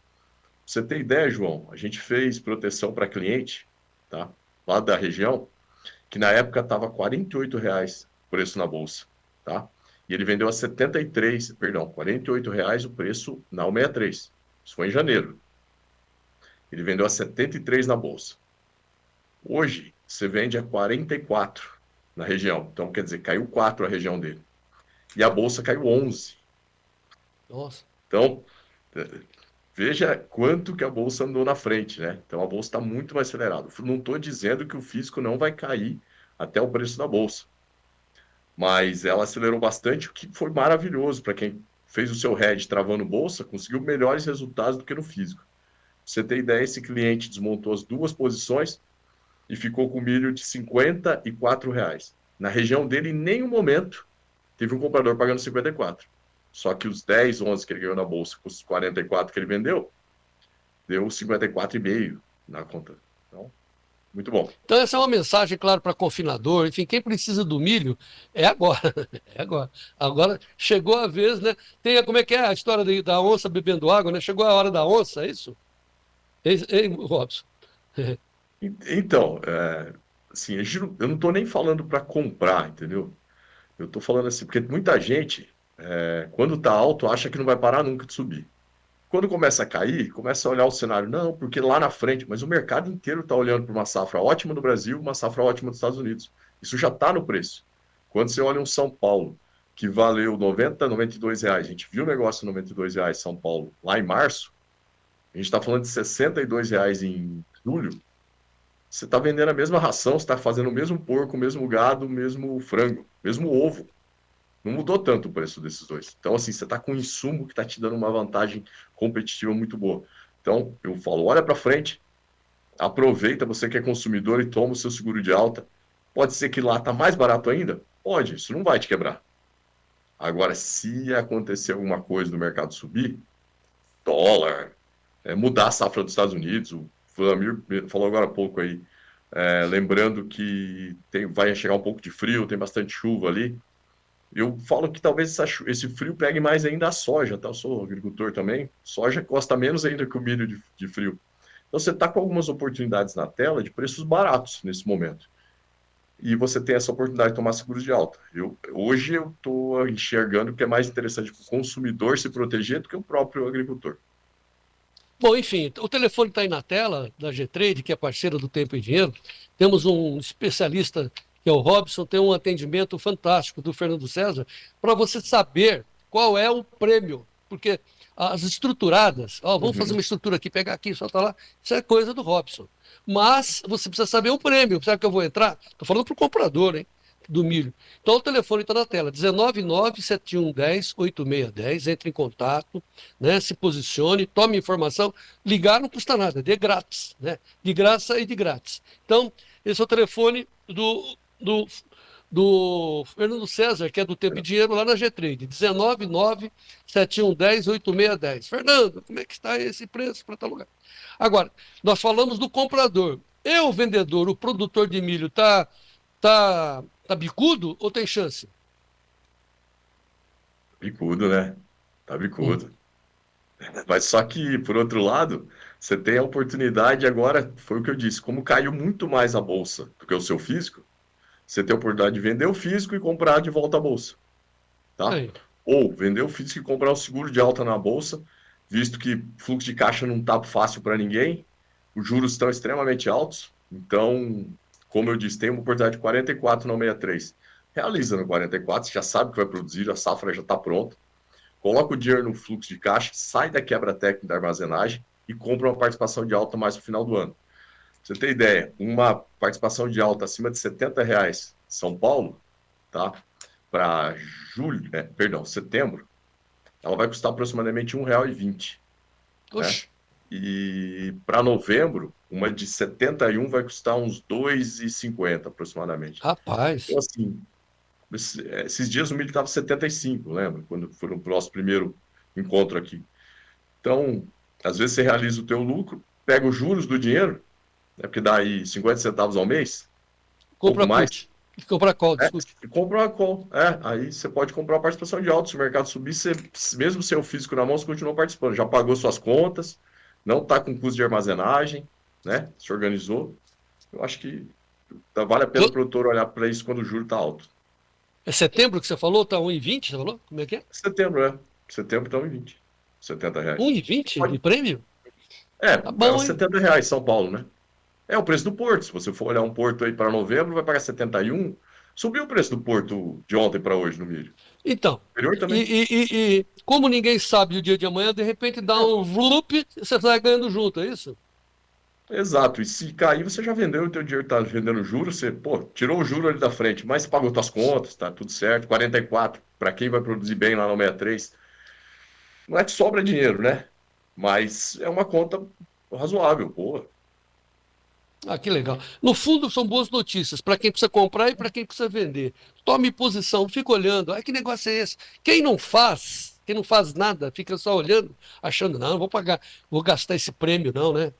você ter ideia, João, a gente fez proteção para cliente, tá? Lá da região, que na época estava R$ 48,00 o preço na bolsa, tá? E ele vendeu a 73, perdão, R$ 48,00 o preço na 163. Isso foi em janeiro. Ele vendeu a 73 na bolsa. Hoje, você vende a 44 na região. Então, quer dizer, caiu 4 a região dele. E a bolsa caiu 11. Nossa. Então, veja quanto que a bolsa andou na frente, né? Então, a bolsa está muito mais acelerada. Não estou dizendo que o físico não vai cair até o preço da bolsa. Mas ela acelerou bastante, o que foi maravilhoso para quem fez o seu hedge travando bolsa, conseguiu melhores resultados do que no físico. Pra você ter ideia, esse cliente desmontou as duas posições e ficou com milho de R$ 54,00. Na região dele, em nenhum momento, teve um comprador pagando 54. Só que os 10, 11 que ele ganhou na bolsa, com os 44 que ele vendeu, deu 54,5 na conta. Então, muito bom. Então essa é uma mensagem, claro, para confinador, enfim, quem precisa do milho é agora, é agora. Agora chegou a vez, né? Tem, como é que é a história da onça bebendo água, né? Chegou a hora da onça, é isso? Ei, Robson? Então, assim, eu não estou nem falando para comprar, entendeu? Eu estou falando assim, porque muita gente, quando está alto, acha que não vai parar nunca de subir. Quando começa a cair, começa a olhar o cenário, não, porque lá na frente, mas o mercado inteiro está olhando para uma safra ótima no Brasil, uma safra ótima nos Estados Unidos. Isso já está no preço. Quando você olha um São Paulo, que valeu 90, 92 reais, a gente viu o negócio de 92 reais São Paulo lá em março, a gente está falando de 62 reais em julho, você está vendendo a mesma ração, você está fazendo o mesmo porco, o mesmo gado, o mesmo frango, mesmo ovo. Não mudou tanto o preço desses dois. Então, assim, você está com um insumo que está te dando uma vantagem competitiva muito boa. Então, eu falo, olha para frente, aproveita, você que é consumidor, e toma o seu seguro de alta. Pode ser que lá está mais barato ainda? Pode, isso não vai te quebrar. Agora, se acontecer alguma coisa no mercado subir, dólar, mudar a safra dos Estados Unidos, o Vlamir falou agora há pouco aí, lembrando que vai chegar um pouco de frio, tem bastante chuva ali. Eu falo que talvez esse frio pegue mais ainda a soja, tá? Eu sou agricultor também. Soja gosta menos ainda que o milho de frio. Então você está com algumas oportunidades na tela de preços baratos nesse momento. E você tem essa oportunidade de tomar seguros de alta. Hoje eu estou enxergando que é mais interessante para o consumidor se proteger do que o próprio agricultor. Bom, enfim, o telefone está aí na tela da G-Trade, que é parceira do Tempo e Dinheiro. Temos um especialista, que é o Robson, tem um atendimento fantástico do Fernando César, para você saber qual é o prêmio. Porque as estruturadas, vamos fazer uma estrutura aqui, pegar aqui, soltar lá, isso é coisa do Robson. Mas você precisa saber o prêmio. Será que eu vou entrar? Estou falando para o comprador, hein? Do milho. Então o telefone está na tela, 199-7110-8610, entre em contato, né, se posicione, tome informação, ligar não custa nada, de grátis, né, de graça e de grátis. Então, esse é o telefone do Fernando César, que é do Tempo e Dinheiro, lá na G-Trade, 199-7110-8610. Fernando, como é que está esse preço para tal lugar? Agora, nós falamos do comprador. o vendedor, o produtor de milho, tá bicudo ou tem chance? Bicudo, né? Tá bicudo. Mas só que, por outro lado, você tem a oportunidade agora, foi o que eu disse, como caiu muito mais a bolsa do que o seu físico, você tem a oportunidade de vender o físico e comprar de volta a bolsa, tá? Aí. Ou vender o físico e comprar o seguro de alta na bolsa, visto que fluxo de caixa não tá fácil para ninguém, os juros estão extremamente altos, então, como eu disse, tem uma oportunidade de 44 não 63. Realiza no 44, você já sabe que vai produzir, a safra já está pronta. Coloca o dinheiro no fluxo de caixa, sai da quebra técnica da armazenagem e compra uma participação de alta mais no final do ano. Pra você ter ideia, uma participação de alta acima de R$ 70 São Paulo, tá? Para setembro, ela vai custar aproximadamente R$ 1,20. Né? E para novembro, uma de 71 vai custar uns R$ 2,50 aproximadamente. Rapaz. Então, assim, esses dias o milho estava 75, lembra? Quando foi o nosso primeiro encontro aqui. Então, às vezes você realiza o teu lucro, pega os juros do dinheiro, né, porque dá aí 50 centavos ao mês, Compra mais. put. Compra call, desculpe. Compra uma call. Aí você pode comprar uma participação de alta. Se o mercado subir, você, mesmo sem o físico na mão, você continua participando. Já pagou suas contas, não está com custo de armazenagem, né? Se organizou. Eu acho que vale a pena o produtor olhar para isso quando o juro está alto. É setembro que você falou? Tá 1,20, você falou? Como é que é? Setembro tá 1,20. R$ 70. 1,20 de prêmio? Tá bom, R$ 70 São Paulo, né? É o preço do Porto. Se você for olhar um Porto aí para novembro, vai pagar 71. Subiu o preço do Porto de ontem para hoje no milho. Então, também. e como ninguém sabe o dia de amanhã, de repente dá um vlup, você vai ganhando junto, é isso? Exato. E se cair, você já vendeu, o teu dinheiro está vendendo juros, você, tirou o juro ali da frente, mas pagou suas contas, tá tudo certo. 44, para quem vai produzir bem lá no 63. Não é que sobra dinheiro, né? Mas é uma conta razoável, boa. Ah, que legal. No fundo, são boas notícias para quem precisa comprar e para quem precisa vender. Tome posição, não fica olhando. Ah, que negócio é esse? Quem não faz nada, fica só olhando, achando, não vou pagar, vou gastar esse prêmio, não, né?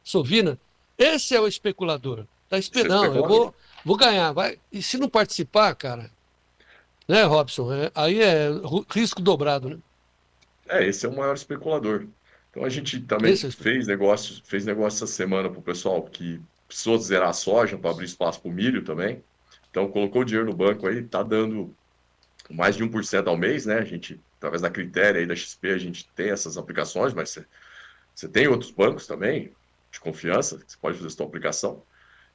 Sovina. Esse é o especulador. Tá esperando, eu vou ganhar. Vai. E se não participar, cara, né, Robson? Aí é risco dobrado, né? Esse é o maior especulador. Então a gente também fez negócio essa semana para o pessoal que precisou zerar a soja para abrir espaço para o milho também. Então colocou o dinheiro no banco aí, está dando mais de 1% ao mês, né? A gente, através da Critéria aí da XP, a gente tem essas aplicações, mas você tem outros bancos também de confiança, que você pode fazer sua aplicação.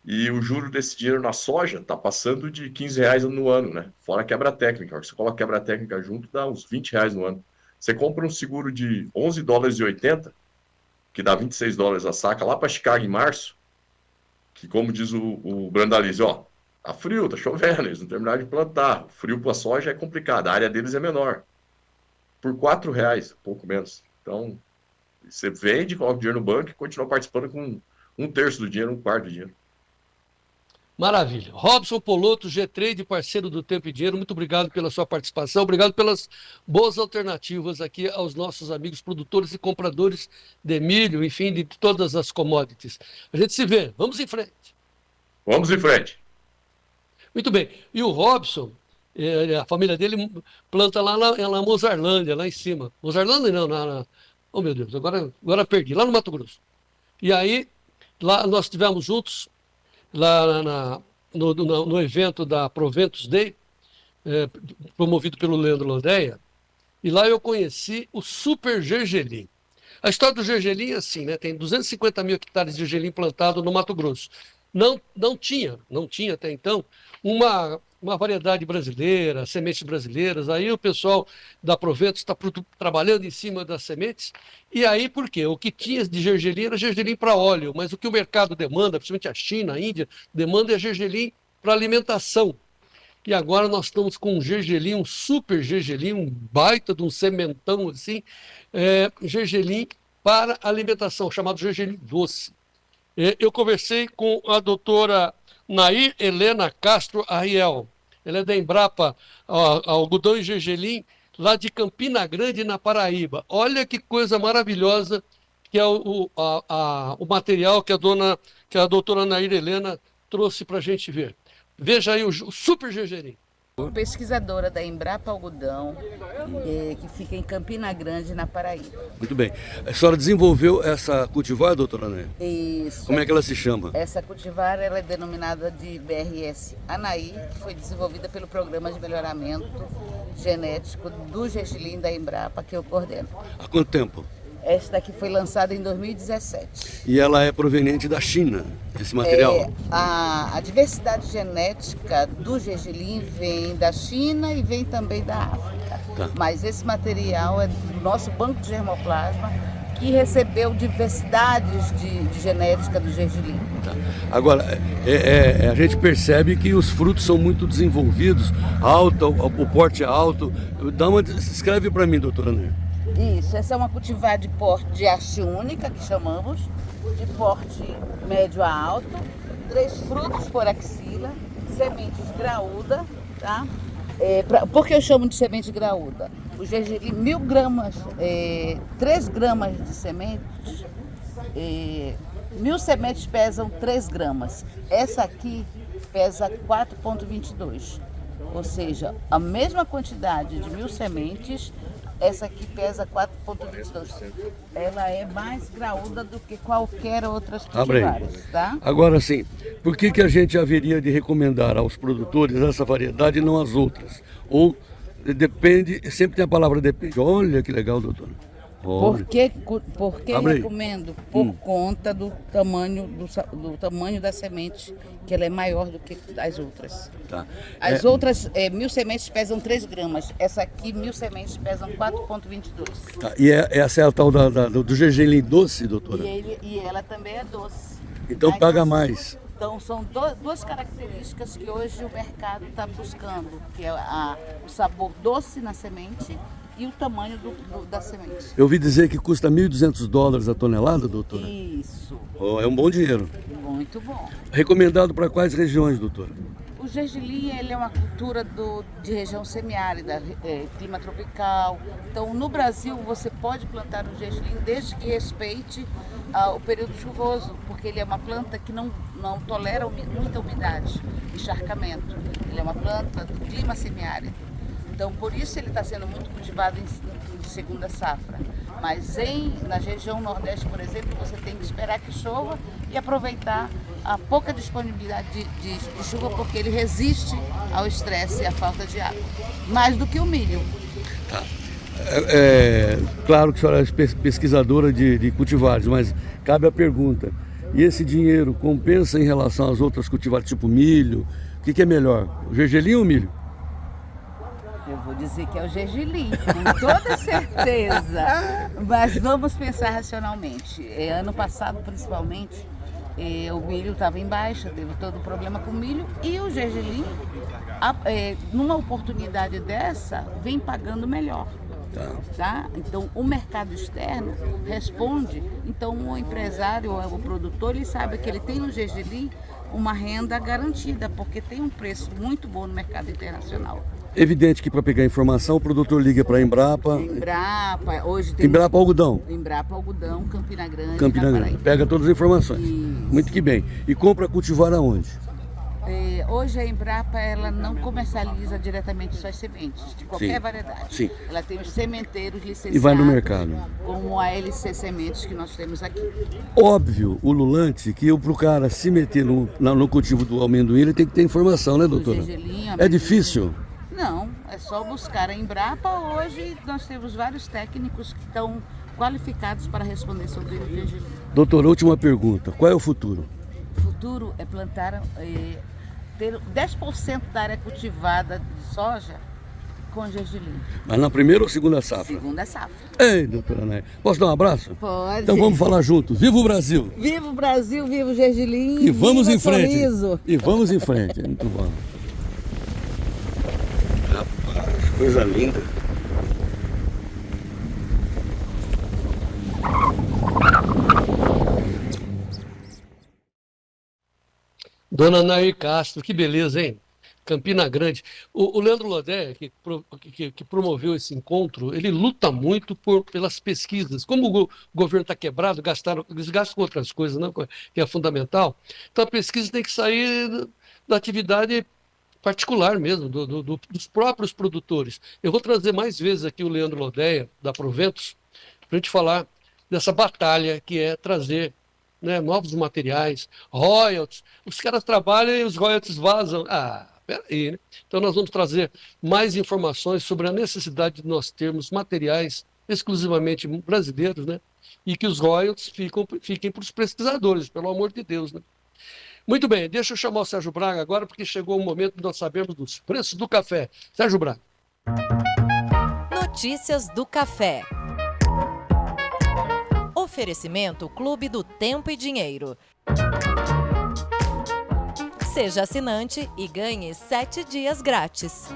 E o juro desse dinheiro na soja está passando de R$ 15 no ano, né? Fora a quebra técnica. Você coloca a quebra técnica junto, dá uns R$ 20 no ano. Você compra um seguro de $11,80, que dá $26 a saca, lá para Chicago em março, que como diz o Brandalize, tá frio, tá chovendo, eles não terminaram de plantar. O frio para a soja é complicado, a área deles é menor. Por R$ 4, pouco menos. Então, você vende, coloca o dinheiro no banco e continua participando com 1/3 do dinheiro, 1/4 do dinheiro. Maravilha. Robson Poloto, G-Trade, parceiro do Tempo e Dinheiro, muito obrigado pela sua participação, obrigado pelas boas alternativas aqui aos nossos amigos produtores e compradores de milho, enfim, de todas as commodities. A gente se vê. Vamos em frente. Vamos em frente. Muito bem. E o Robson, a família dele planta lá na Mozarlândia, lá em cima. Mozarlândia não, oh meu Deus, agora perdi, lá no Mato Grosso. E aí, lá nós estivemos juntos, lá no evento da Proventus Day, promovido pelo Leandro Landeia, e lá eu conheci o Super Gergelim. A história do gergelim é assim, né? Tem 250 mil hectares de gergelim plantado no Mato Grosso. Não tinha até então uma variedade brasileira, sementes brasileiras. Aí o pessoal da Proventus está trabalhando em cima das sementes. E aí, por quê? O que tinha de gergelim era gergelim para óleo, mas o que o mercado demanda, principalmente a China, a Índia, demanda é gergelim para alimentação. E agora nós estamos com um gergelim, um super gergelim, um baita de um sementão assim, gergelim para alimentação, chamado gergelim doce. Eu conversei com a doutora Nair Helena Castro Arriel. Ela é da Embrapa Algodão e Gergelim, lá de Campina Grande, na Paraíba. Olha que coisa maravilhosa que é o material que a doutora Nair Helena trouxe para a gente ver. Veja aí o super gergelim. Pesquisadora da Embrapa Algodão, que fica em Campina Grande, na Paraíba. Muito bem. A senhora desenvolveu essa cultivar, doutora Nair? Isso. Como é que ela se chama? Essa cultivar ela é denominada de BRS Anaí, que foi desenvolvida pelo Programa de Melhoramento Genético do gergelim da Embrapa, que eu coordeno. Há quanto tempo? Esta daqui foi lançada em 2017. E ela é proveniente da China, esse material? A diversidade genética do gergelim vem da China e vem também da África. Tá. Mas esse material é do nosso banco de germoplasma, que recebeu diversidades de genética do gergelim. Tá. Agora, a gente percebe que os frutos são muito desenvolvidos, o porte é alto. Escreve para mim, doutora Nair. Isso, essa é uma cultivar de porte de haste única, que chamamos, de porte médio a alto, 3 frutos por axila, sementes graúda, tá? Por que eu chamo de semente graúda? O gergelim, 1000 gramas, 3 gramas de sementes, 1000 sementes pesam 3 gramas. Essa aqui pesa 4,22, ou seja, a mesma quantidade de 1000 sementes. Essa aqui pesa 4,22. Ela é mais graúda do que qualquer outra cultivares, tá? Agora sim, por que a gente haveria de recomendar aos produtores essa variedade e não as outras? Ou depende, sempre tem a palavra depende. Olha que legal, doutora. Por que recomendo? Por conta do tamanho da semente, que ela é maior do que as outras. Tá. As outras, 1000 sementes pesam 3 gramas. Essa aqui, 1000 sementes pesam 4,22. Tá. E essa é a tal do gergelim doce, doutora? E ela também é doce. Então paga mais. Então são duas características que hoje o mercado está buscando, que é o sabor doce na semente e o tamanho da semente. Eu ouvi dizer que custa $1.200 a tonelada, doutora? Isso. É um bom dinheiro. Muito bom. Recomendado para quais regiões, doutora? O gergelim ele é uma cultura de região semiárida, clima tropical. Então, no Brasil, você pode plantar o gergelim desde que respeite o período chuvoso, porque ele é uma planta que não tolera muita umidade, encharcamento. Ele é uma planta do clima semiárido. Então, por isso ele está sendo muito cultivado em segunda safra. Mas na região Nordeste, por exemplo, você tem que esperar que chova e aproveitar a pouca disponibilidade de chuva, porque ele resiste ao estresse e à falta de água, mais do que o milho. Tá. Claro que a senhora é pesquisadora de cultivares, mas cabe a pergunta, e esse dinheiro compensa em relação às outras cultivares, tipo milho? O que é melhor, o gergelim ou o milho? Eu vou dizer que é o gergelim, com toda certeza. Mas vamos pensar racionalmente. Ano passado, principalmente, o milho estava em baixa, teve todo o problema com o milho. E o gergelim, numa oportunidade dessa, vem pagando melhor. Tá? Então, o mercado externo responde. Então, o empresário, o produtor, ele sabe que ele tem no gergelim uma renda garantida, porque tem um preço muito bom no mercado internacional. Evidente que para pegar informação o produtor liga para a Embrapa. Hoje tem Embrapa Algodão. Embrapa Algodão, Campina Grande. Campina Grande. Pega todas as informações. Isso. Muito que bem. E compra cultivar aonde? Hoje a Embrapa ela não comercializa diretamente suas sementes, de qualquer variedade. Sim. Ela tem os sementeiros licenciados. E vai no mercado. Como a LC Sementes que nós temos aqui. Óbvio, ululante, que para o cara se meter no cultivo do amendoim, ele tem que ter informação, né, doutora? É difícil? Não, é só buscar a Embrapa. Hoje nós temos vários técnicos que estão qualificados para responder sobre o gergelim. Doutora, última pergunta. Qual é o futuro? O futuro é plantar, ter 10% da área cultivada de soja com gergelim. Mas na primeira ou segunda safra? Segunda safra. Ei, doutora Nair, posso dar um abraço? Pode. Então vamos falar junto. Viva o Brasil! Viva o Brasil, viva o gergelim! E vamos viva em frente! Sorriso. E vamos em frente, muito bom. Rapaz, coisa linda! Dona Nair Castro, que beleza, hein? Campina Grande. O Leandro Lodé, que promoveu esse encontro, ele luta muito pelas pesquisas. Como o governo está quebrado, eles gastam com outras coisas, não, que é fundamental. Então a pesquisa tem que sair da atividade particular mesmo, dos próprios produtores. Eu vou trazer mais vezes aqui o Leandro Lodé, da Proventos, para a gente falar dessa batalha que é trazer, né, novos materiais, royalties. Os caras trabalham e os royalties vazam. Peraí, né? Então nós vamos trazer mais informações sobre a necessidade de nós termos materiais exclusivamente brasileiros, né? E que os royalties fiquem para os pesquisadores, pelo amor de Deus, né? Muito bem, deixa eu chamar o Sérgio Braga agora, porque chegou o momento de nós sabermos dos preços do café. Sérgio Braga. Notícias do café. Oferecimento Clube do Tempo e Dinheiro. Seja assinante e ganhe 7 dias grátis.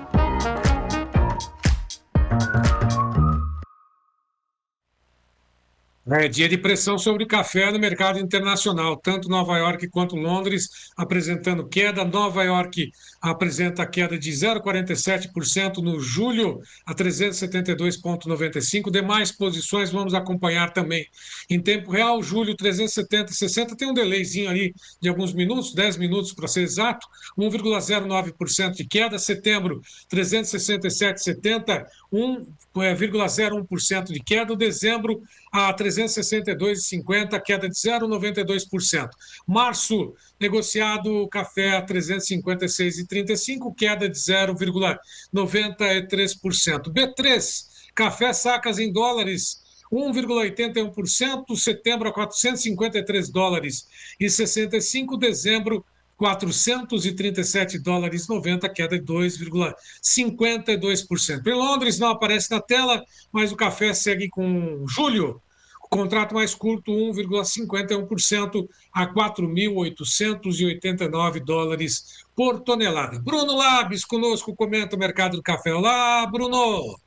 É dia de pressão sobre o café no mercado internacional, tanto Nova York quanto Londres apresentando queda. Nova York apresenta queda de 0,47% no julho a 372,95. Demais posições vamos acompanhar também em tempo real. Julho 370,60, tem um delayzinho ali de alguns minutos, 10 minutos para ser exato, 1,09% de queda. Setembro 367,70, 1,01% de queda. Dezembro a 362,50, queda de 0,92%. Março, negociado café a 356,35, queda de 0,93%. B3, café sacas em dólares, 1,81%, setembro a 453 dólares e 65, dezembro 437 dólares 90, queda de 2,52%. Em Londres não aparece na tela, mas o café segue com julho. O contrato mais curto, 1,51% a 4.889 dólares por tonelada. Bruno Labs conosco, comenta o mercado do café. Olá, Bruno!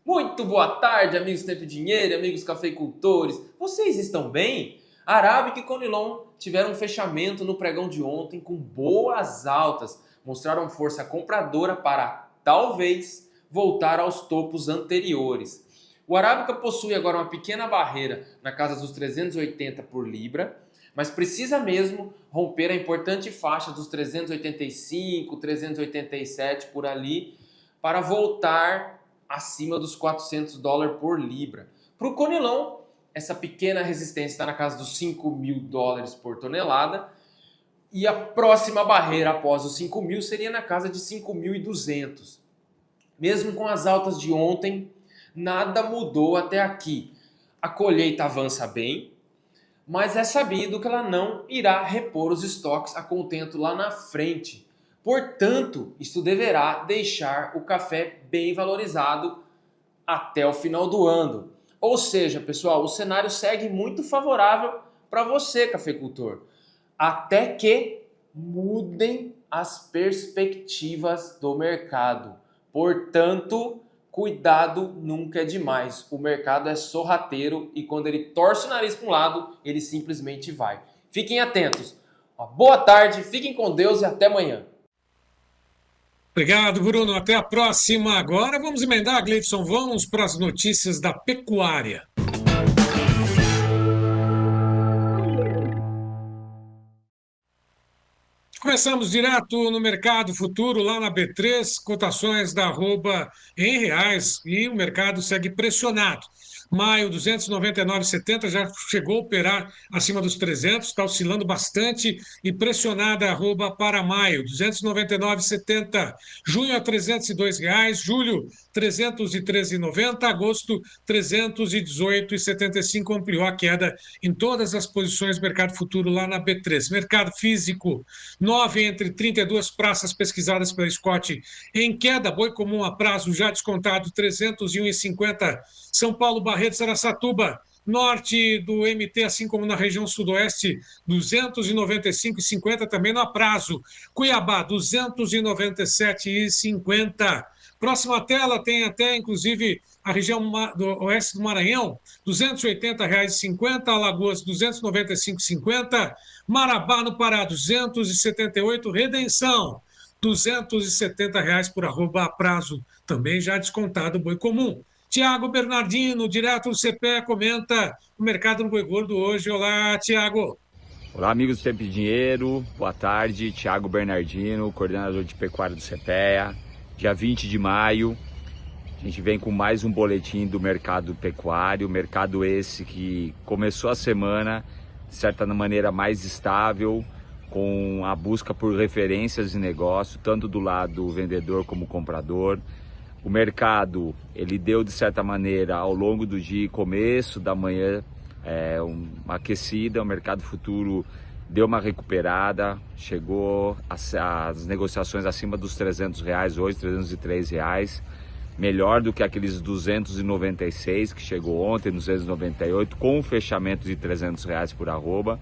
Muito boa tarde, amigos Tempo e Dinheiro, amigos cafeicultores. Vocês estão bem? Arábica e Conilon tiveram um fechamento no pregão de ontem com boas altas. Mostraram força compradora para, talvez, voltar aos topos anteriores. O Arábica possui agora uma pequena barreira na casa dos 380 por libra, mas precisa mesmo romper a importante faixa dos 385, 387 por ali para voltar acima dos 400 dólares por libra. Para o Conilon, essa pequena resistência está na casa dos 5.000 dólares por tonelada e a próxima barreira após os 5.000 seria na casa de 5.200. Mesmo com as altas de ontem, nada mudou até aqui. A colheita avança bem, mas é sabido que ela não irá repor os estoques a contento lá na frente. Portanto, isso deverá deixar o café bem valorizado até o final do ano. Ou seja, pessoal, o cenário segue muito favorável para você, cafeicultor, até que mudem as perspectivas do mercado. Portanto, cuidado nunca é demais. O mercado é sorrateiro e quando ele torce o nariz para um lado, ele simplesmente vai. Fiquem atentos. Uma boa tarde, fiquem com Deus e até amanhã. Obrigado, Bruno. Até a próxima. Agora vamos emendar, Gleidson. Vamos para as notícias da pecuária. Começamos direto no mercado futuro, lá na B3, cotações da arroba em reais e o mercado segue pressionado. Maio, 299,70, já chegou a operar acima dos 300, está oscilando bastante e pressionada a arroba para maio, 299,70. Junho a R$ 302,00, julho 313,90, agosto 318,75, ampliou a queda em todas as posições do mercado futuro lá na B3. Mercado físico, 9 entre 32 praças pesquisadas pela Scott em queda, boi comum a prazo já descontado 301,50, São Paulo, Barretos, Araçatuba, norte do MT, assim como na região sudoeste, 295,50 também no aprazo. Cuiabá, 297,50. Próxima tela tem até, inclusive, a região do oeste do Maranhão, R$ 280,50, Alagoas, 295,50, Marabá, no Pará, 278, Redenção, R$ 270 por arroba a prazo, também já descontado o boi comum. Tiago Bernardino, direto do CPE, comenta o mercado no boi gordo hoje. Olá, Tiago. Olá, amigos do Tempo de Dinheiro, boa tarde. Tiago Bernardino, coordenador de pecuária do CPEA. Dia 20 de maio, a gente vem com mais um boletim do mercado pecuário, mercado esse que começou a semana de certa maneira mais estável, com a busca por referências de negócio, tanto do lado vendedor como comprador. O mercado, ele deu de certa maneira ao longo do dia, começo da manhã, uma aquecida, o mercado futuro deu uma recuperada, chegou as negociações acima dos R$300, hoje R$303, melhor do que aqueles 296 que chegou ontem, 298, com um fechamento de R$300 por arroba.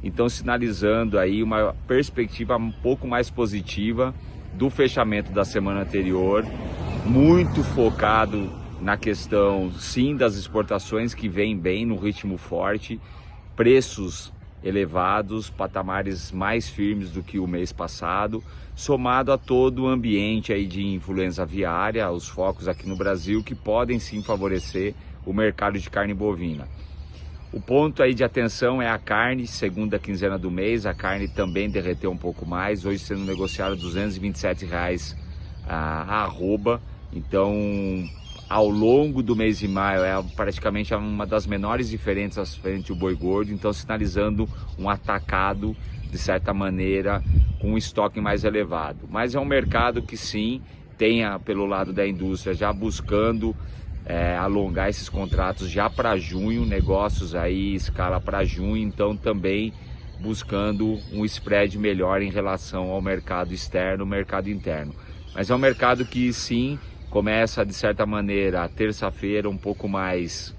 Então, sinalizando aí uma perspectiva um pouco mais positiva do fechamento da semana anterior, muito focado na questão, sim, das exportações que vêm bem, no ritmo forte, preços elevados, patamares mais firmes do que o mês passado, somado a todo o ambiente aí de influenza aviária, os focos aqui no Brasil, que podem sim favorecer o mercado de carne bovina. O ponto aí de atenção é a carne, segunda quinzena do mês, a carne também derreteu um pouco mais, hoje sendo negociado R$227 a arroba. Então, ao longo do mês de maio, praticamente uma das menores diferenças frente ao boi gordo, então sinalizando um atacado, de certa maneira, com um estoque mais elevado. Mas é um mercado que sim, tenha pelo lado da indústria já buscando alongar esses contratos já para junho, negócios aí escala para junho, então também buscando um spread melhor em relação ao mercado externo, mercado interno. Mas é um mercado que sim, começa de certa maneira terça-feira um pouco mais,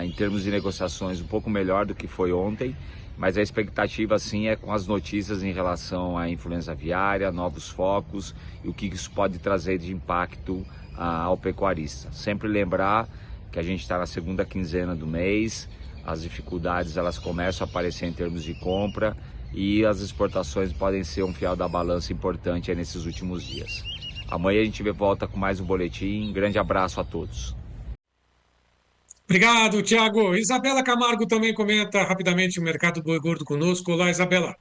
em termos de negociações, um pouco melhor do que foi ontem, mas a expectativa sim é com as notícias em relação à influenza aviária, novos focos e o que isso pode trazer de impacto ao pecuarista. Sempre lembrar que a gente está na segunda quinzena do mês, as dificuldades elas começam a aparecer em termos de compra e as exportações podem ser um fiel da balança importante aí nesses últimos dias. Amanhã a gente volta com mais um boletim. Grande abraço a todos. Obrigado, Tiago. Isabela Camargo também comenta rapidamente o mercado do boi gordo conosco. Olá, Isabela.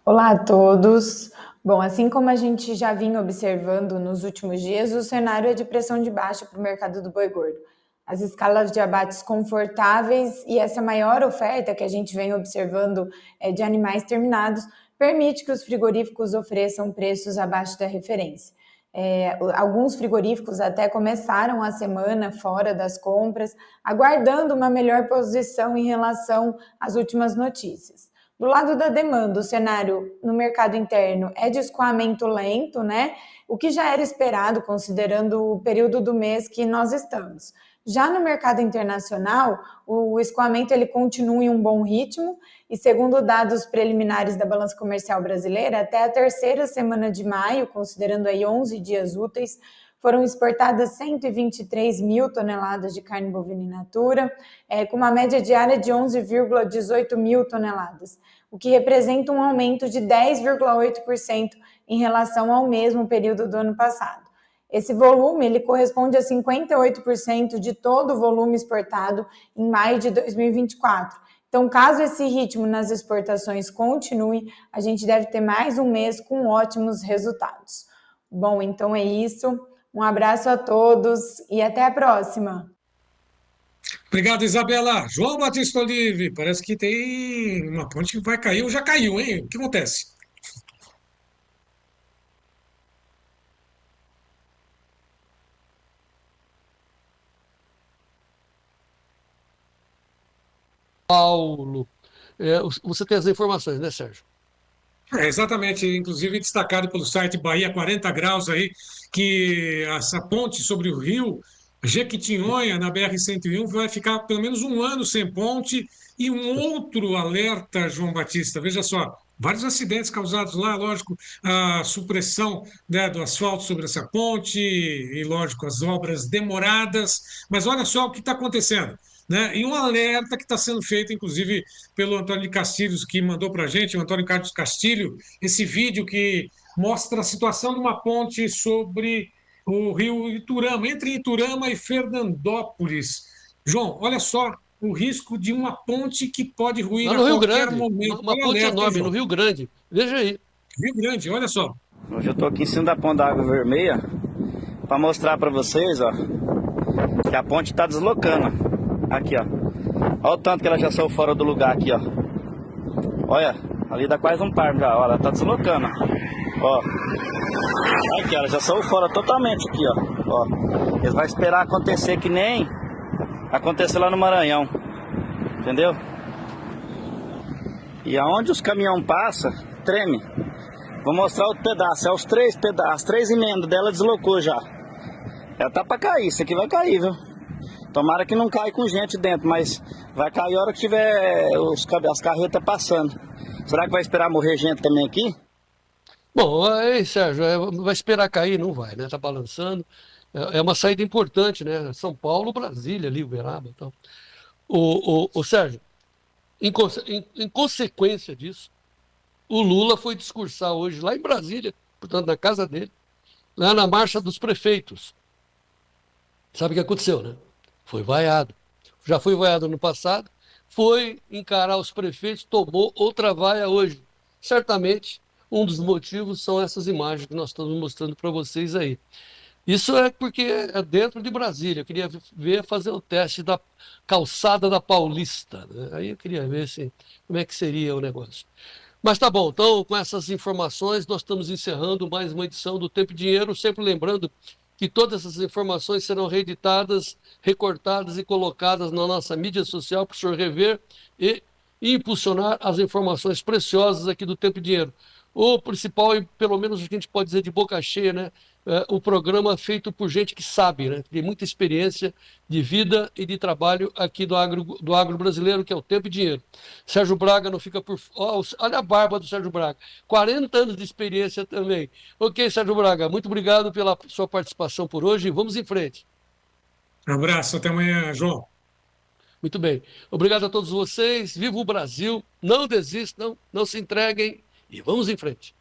Olá a todos. Bom, assim como a gente já vinha observando nos últimos dias, o cenário é de pressão de baixa para o mercado do boi gordo. As escalas de abates confortáveis e essa maior oferta que a gente vem observando de animais terminados permite que os frigoríficos ofereçam preços abaixo da referência. Alguns frigoríficos até começaram a semana fora das compras, aguardando uma melhor posição em relação às últimas notícias. Do lado da demanda, o cenário no mercado interno é de escoamento lento, né? O que já era esperado, considerando o período do mês que nós estamos. Já no mercado internacional, o escoamento ele continua em um bom ritmo e, segundo dados preliminares da balança comercial brasileira, até a terceira semana de maio, considerando aí 11 dias úteis, foram exportadas 123 mil toneladas de carne bovina in natura, com uma média diária de 11,18 mil toneladas, o que representa um aumento de 10,8% em relação ao mesmo período do ano passado. Esse volume ele corresponde a 58% de todo o volume exportado em maio de 2024. Então, caso esse ritmo nas exportações continue, a gente deve ter mais um mês com ótimos resultados. Bom, então é isso. Um abraço a todos e até a próxima. Obrigado, Isabela. João Batista Olive, parece que tem uma ponte que vai cair ou já caiu, hein? O que acontece? Paulo, você tem as informações, né, Sérgio? Exatamente, inclusive destacado pelo site Bahia 40 Graus aí, que essa ponte sobre o rio Jequitinhonha, na BR-101, vai ficar pelo menos um ano sem ponte. E um outro alerta, João Batista, veja só, vários acidentes causados lá, lógico, a supressão, né, do asfalto sobre essa ponte e, lógico, as obras demoradas. Mas olha só o que está acontecendo, né? E um alerta que está sendo feito, inclusive, pelo Antônio de Castilhos, que mandou para a gente, o Antônio Carlos Castilho, esse vídeo que mostra a situação de uma ponte sobre o rio Iturama, entre Iturama e Fernandópolis. João, olha só o risco de uma ponte que pode ruir Lá a no Rio qualquer Grande, momento. uma ponte enorme, no Rio Grande. Veja aí. Rio Grande, olha só. Hoje eu estou aqui em cima da ponte da Água Vermelha para mostrar para vocês, ó, que a ponte está deslocando. Aqui, ó. Olha o tanto que ela já saiu fora do lugar aqui, ó. Olha, ali dá quase um par já, ó, ela está deslocando. Ó. Aqui, ela já saiu fora totalmente aqui, ó. Eles vão esperar acontecer que nem aconteceu lá no Maranhão. Entendeu? E aonde os caminhões passam, treme. Vou mostrar outro pedaço. É os 3 pedaços, as 3 emendas dela deslocou já. Ela tá pra cair, isso aqui vai cair, viu? Tomara que não caia com gente dentro, mas vai cair a hora que tiver as carretas passando. Será que vai esperar morrer gente também aqui? Bom, aí, Sérgio, vai esperar cair? Não vai, né? Tá balançando. É uma saída importante, né? São Paulo, Brasília, ali, Uberaba e tal. O Sérgio, em consequência disso, o Lula foi discursar hoje lá em Brasília, portanto, na casa dele, lá na Marcha dos Prefeitos. Sabe o que aconteceu, né? Foi vaiado. Já foi vaiado no passado, foi encarar os prefeitos, tomou outra vaia hoje. Certamente, um dos motivos são essas imagens que nós estamos mostrando para vocês aí. Isso é porque é dentro de Brasília. Eu queria ver fazer o teste da calçada da Paulista, né? Aí eu queria ver como é que seria o negócio. Mas tá bom, então com essas informações nós estamos encerrando mais uma edição do Tempo e Dinheiro, sempre lembrando que todas essas informações serão reeditadas, recortadas e colocadas na nossa mídia social para o senhor rever e impulsionar as informações preciosas aqui do Tempo e Dinheiro. O principal, e pelo menos a gente pode dizer de boca cheia, né? O programa feito por gente que sabe, né? Tem muita experiência de vida e de trabalho aqui do agro brasileiro, que é o Tempo e Dinheiro. Sérgio Braga não fica por... olha a barba do Sérgio Braga. 40 anos de experiência também. Ok, Sérgio Braga, muito obrigado pela sua participação por hoje. Vamos em frente. Um abraço, até amanhã, João. Muito bem. Obrigado a todos vocês. Viva o Brasil. Não desistam, não se entreguem e vamos em frente.